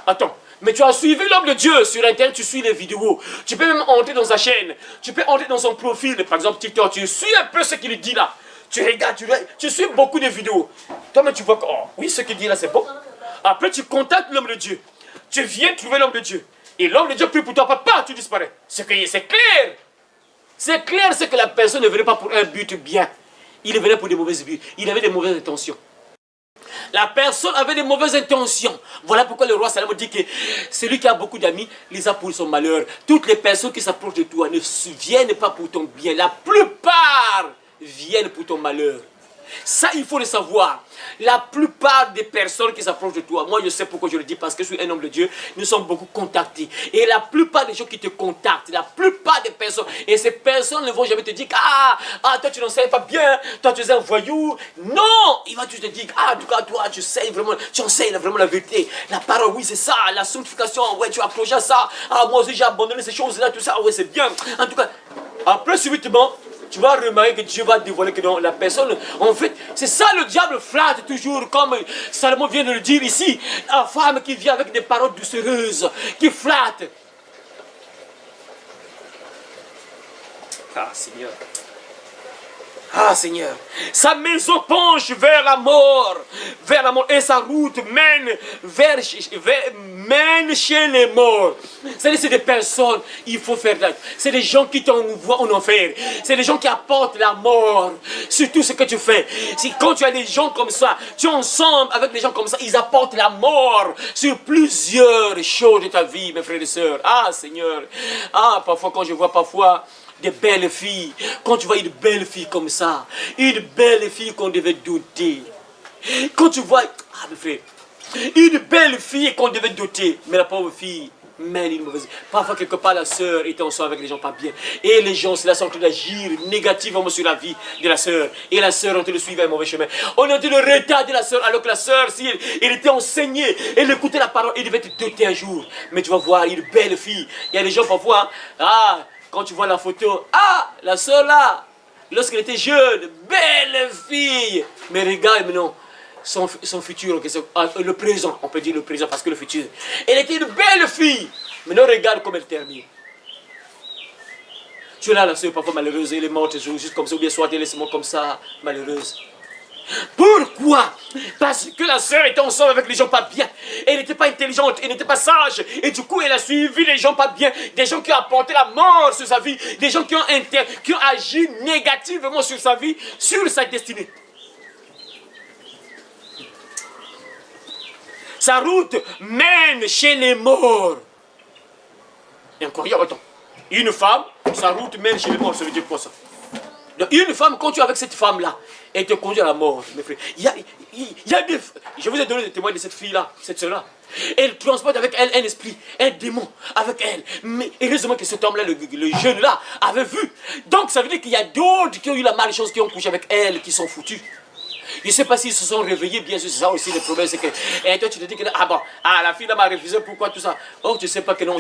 Attends, mais tu as suivi l'homme de Dieu sur internet, tu suis les vidéos, tu peux même entrer dans sa chaîne, tu peux entrer dans son profil, par exemple TikTok, tu suis un peu ce qu'il dit là. Tu regardes, tu suis beaucoup de vidéos. Toi-même, tu vois que, oh, oui, ce qu'il dit là, c'est bon. Après, tu contactes l'homme de Dieu. Tu viens trouver l'homme de Dieu. Et l'homme de Dieu prie pour toi, papa, tu disparais. C'est clair. C'est clair, c'est que la personne ne venait pas pour un but bien. Il venait pour des mauvaises buts. Il avait des mauvaises intentions. La personne avait des mauvaises intentions. Voilà pourquoi le roi Salomon dit que celui qui a beaucoup d'amis les a pour son malheur. Toutes les personnes qui s'approchent de toi ne viennent pas pour ton bien. La plupart viennent pour ton malheur. Ça, il faut le savoir. La plupart des personnes qui s'approchent de toi, moi je sais pourquoi je le dis, parce que je suis un homme de Dieu, nous sommes beaucoup contactés. Et la plupart des gens qui te contactent, la plupart des personnes, et ces personnes ne vont jamais te dire toi tu n'enseignes pas bien, toi tu es un voyou. Non, il va juste te dire, en tout cas toi tu sais vraiment, tu enseignes vraiment la vérité. La parole, oui c'est ça, la sanctification, ouais tu as approché à ça. Moi aussi j'ai abandonné ces choses-là, tout ça, ouais c'est bien. En tout cas, après subitement, tu vas remarquer que Dieu va dévoiler que dans la personne, en fait, c'est ça le diable flatte toujours, comme Salomon vient de le dire ici. La femme qui vient avec des paroles doucereuses, qui flatte. Ah Seigneur. Ah Seigneur, sa maison penche vers la mort, et sa route mène chez les morts. C'est des personnes, il faut faire là. C'est des gens qui t'envoient en enfer. C'est des gens qui apportent la mort sur tout ce que tu fais. Quand tu as des gens comme ça, tu es ensemble avec des gens comme ça, ils apportent la mort sur plusieurs choses de ta vie, mes frères et sœurs. Ah Seigneur, parfois quand je vois des belles filles, quand tu vois une belle fille comme ça, une belle fille qu'on devait douter, quand tu vois, mes frères, une belle fille qu'on devait douter, mais la pauvre fille mène une mauvaise. Parfois, quelque part, la sœur était ensemble avec les gens pas bien, et les gens, c'est là, sont en train d'agir négativement sur la vie de la sœur, et la sœur est en train de suivre un mauvais chemin. On est en train de retarder la sœur, alors que la sœur, si elle était enseignée, elle écoutait la parole, elle devait te douter un jour. Mais tu vas voir, une belle fille. Il y a des gens parfois, quand tu vois la photo, la soeur là, lorsqu'elle était jeune, belle fille. Mais regarde maintenant, son futur, le présent, on peut dire le présent parce que le futur. Elle était une belle fille. Maintenant regarde comme elle termine. Tu es là, la soeur parfois malheureuse, elle est morte juste comme ça, ou bien soit elle est morte comme ça, malheureuse. Pourquoi? Parce que la sœur était ensemble avec les gens pas bien. Elle n'était pas intelligente, elle n'était pas sage. Et du coup, elle a suivi les gens pas bien. Des gens qui ont apporté la mort sur sa vie. Des gens qui ont agi négativement sur sa vie, sur sa destinée. Sa route mène chez les morts. Et encore, attends. Une femme, sa route mène chez les morts, ça veut dire quoi ça? Une femme, quand tu es avec cette femme-là, elle te conduit à la mort, mes frères. Je vous ai donné des témoins de cette fille-là, cette soeur-là. Elle transporte avec elle un esprit, un démon avec elle. Mais heureusement que cet homme-là, le jeune-là, avait vu. Donc ça veut dire qu'il y a d'autres qui ont eu la malchance, qui ont couché avec elle, qui sont foutus. Je ne sais pas s'ils se sont réveillés, bien sûr, c'est ça aussi le problème, c'est que... Et toi, tu te dis que, la fille là m'a refusé, pourquoi tout ça? Oh, tu ne sais pas que non,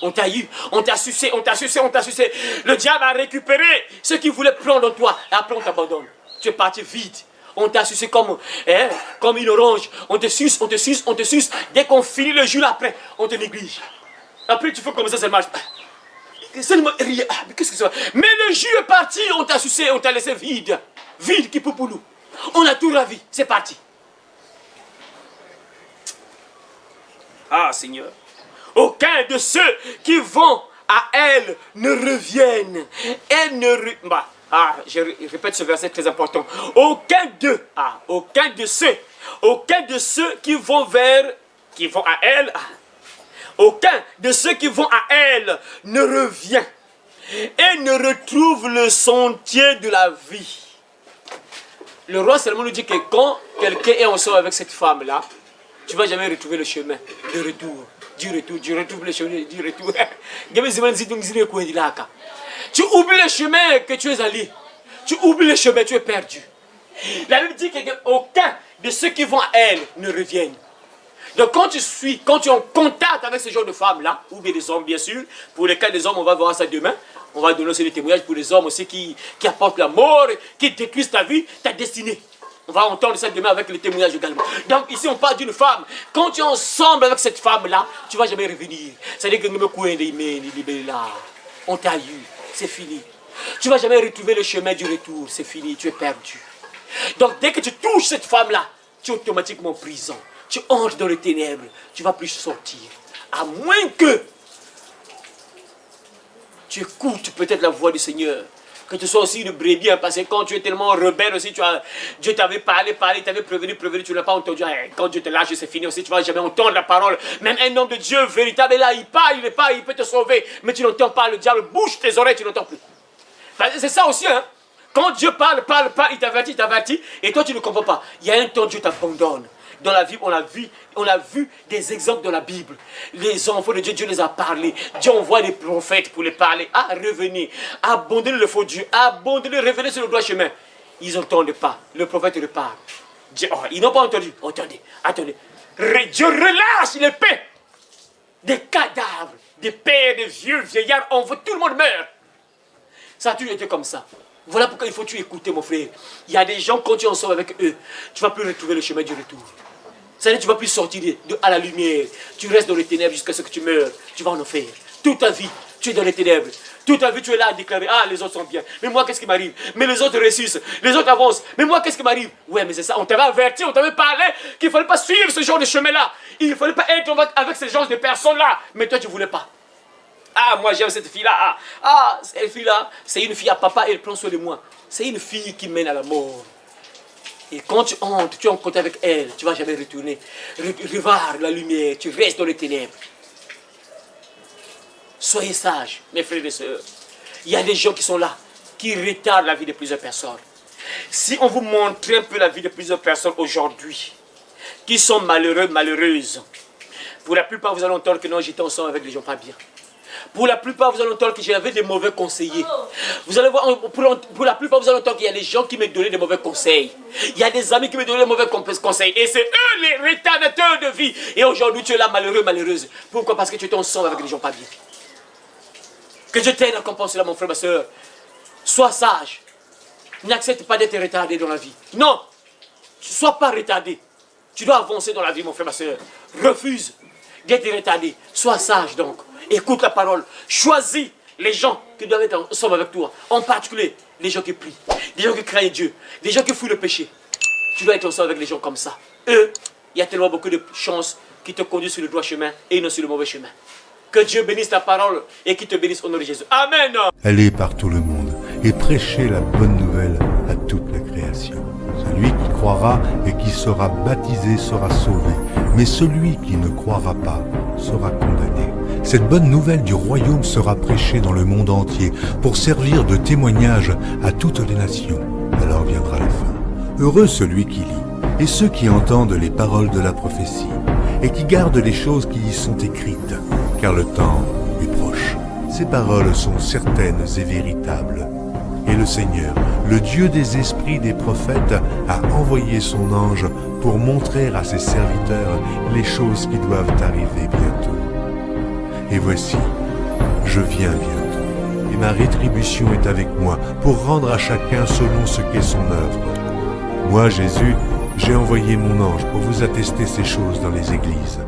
on t'a eu, on t'a sucé. Le diable a récupéré ce qu'il voulait prendre en toi, et après on t'abandonne. Tu es parti vide. On t'a sucé comme une orange. On te suce. Dès qu'on finit le jour après, on te néglige. Après, tu fais comme ça marche. Seulement rien. Mais qu'est-ce que c'est? Mais le jus est parti, on t'a sucé, on t'a laissé vide. Vide qui peut pour nous. On a tout ravi, c'est parti. Ah Seigneur, aucun de ceux qui vont à elle ne reviennent. Elle ne je répète ce verset très important. Aucun de ceux qui vont à elle, aucun de ceux qui vont à elle ne revient. et ne retrouvent le sentier de la vie. Le roi seulement nous dit que quand quelqu'un est ensemble avec cette femme-là, tu ne vas jamais retrouver le chemin de retour. Tu retrouves le chemin du retour. Tu oublies le chemin que tu es allé. Tu oublies le chemin, tu es perdu. La Bible dit qu'aucun de ceux qui vont à elle ne reviennent. Donc quand tu es en contact avec ce genre de femmes-là, ou bien des hommes bien sûr, pour les cas des hommes, on va voir ça demain, on va donner aussi des témoignages pour les hommes aussi qui apportent la mort, qui détruisent ta vie, ta destinée. On va entendre ça demain avec les témoignages également. Donc ici on parle d'une femme. Quand tu es ensemble avec cette femme-là, tu ne vas jamais revenir. C'est-à-dire que on t'a eu, c'est fini. Tu ne vas jamais retrouver le chemin du retour, c'est fini, tu es perdu. Donc dès que tu touches cette femme-là, tu es automatiquement en prison. Tu entres dans les ténèbres, tu ne vas plus sortir. À moins que tu écoutes peut-être la voix du Seigneur. Que tu sois aussi une brebis, hein, parce que quand tu es tellement rebelle aussi, Dieu t'avait parlé, t'avait prévenu, tu ne l'as pas entendu. Quand Dieu te lâche, c'est fini aussi, tu ne vas jamais entendre la parole. Même un homme de Dieu véritable est là, il parle, il peut te sauver, mais tu n'entends pas, le diable bouge tes oreilles, tu n'entends plus. C'est ça aussi, hein. Quand Dieu parle, il t'avertit, et toi tu ne comprends pas. Il y a un temps, Dieu t'abandonne. Dans la vie, on a vu des exemples dans la Bible. Les enfants de Dieu, Dieu les a parlé. Dieu envoie des prophètes pour les parler. Ah, revenez, abandonnez le faux Dieu, abandonnez, revenez sur le droit chemin. Ils n'entendent pas. Le prophète repart. Ils n'ont pas entendu. Attendez. Dieu relâche l'épée. Des cadavres, des pères, des vieux, vieillards, tout le monde meurt. Ça a toujours été comme ça. Voilà pourquoi il faut écouter, mon frère. Il y a des gens, quand tu es ensemble avec eux, tu ne vas plus retrouver le chemin du retour. C'est-à-dire que tu ne vas plus sortir à la lumière. Tu restes dans les ténèbres jusqu'à ce que tu meurs. Tu vas en enfer. Toute ta vie, tu es dans les ténèbres. Toute ta vie, tu es là à déclarer, ah, les autres sont bien. Mais moi, qu'est-ce qui m'arrive? Mais les autres réussissent. Les autres avancent. Mais moi, qu'est-ce qui m'arrive? Ouais, mais c'est ça. On t'avait averti, on t'avait parlé qu'il ne fallait pas suivre ce genre de chemin-là. Il ne fallait pas être avec ce genre de personnes-là. Mais toi, tu ne voulais pas. Ah, moi j'aime cette fille-là. Ah, cette fille-là, c'est une fille à papa, elle prend soin de moi. C'est une fille qui mène à la mort. Et quand tu entres, tu es en contact avec elle, tu ne vas jamais retourner. Revoir la lumière, tu restes dans les ténèbres. Soyez sages, mes frères et sœurs. Il y a des gens qui sont là, qui retardent la vie de plusieurs personnes. Si on vous montrait un peu la vie de plusieurs personnes aujourd'hui, qui sont malheureux, malheureuses, pour la plupart, vous allez entendre que non, j'étais ensemble avec des gens pas bien. Pour la plupart, vous allez entendre que j'avais des mauvais conseillers. Vous allez voir, pour la plupart, vous allez entendre qu'il y a des gens qui me donnaient des mauvais conseils. Il y a des amis qui me donnaient des mauvais conseils. Et c'est eux les retardateurs de vie. Et aujourd'hui, tu es là malheureux, malheureuse. Pourquoi? Parce que tu étais ensemble avec des gens pas bien. Que Dieu t'aide à compenser cela, mon frère, ma soeur. Sois sage. N'accepte pas d'être retardé dans la vie. Non. Ne sois pas retardé. Tu dois avancer dans la vie, mon frère, ma soeur. Refuse d'être retardé. Sois sage donc. Écoute la parole. Choisis les gens qui doivent être ensemble avec toi. En particulier, les gens qui prient. Les gens qui craignent Dieu. Les gens qui fuient le péché. Tu dois être ensemble avec les gens comme ça. Eux, il y a tellement beaucoup de chances qui te conduisent sur le droit chemin et non sur le mauvais chemin. Que Dieu bénisse ta parole et qu'il te bénisse au nom de Jésus. Amen. Allez par tout le monde et prêchez la bonne nouvelle à toute la création. Celui qui croira et qui sera baptisé sera sauvé, mais celui qui ne croira pas sera condamné. Cette bonne nouvelle du royaume sera prêchée dans le monde entier pour servir de témoignage à toutes les nations. Alors viendra la fin. Heureux celui qui lit et ceux qui entendent les paroles de la prophétie et qui gardent les choses qui y sont écrites, car le temps est proche. Ces paroles sont certaines et véritables. Et le Seigneur, le Dieu des esprits des prophètes, a envoyé son ange pour montrer à ses serviteurs les choses qui doivent arriver bientôt. Et voici, je viens bientôt, et ma rétribution est avec moi pour rendre à chacun selon ce qu'est son œuvre. Moi, Jésus, j'ai envoyé mon ange pour vous attester ces choses dans les églises.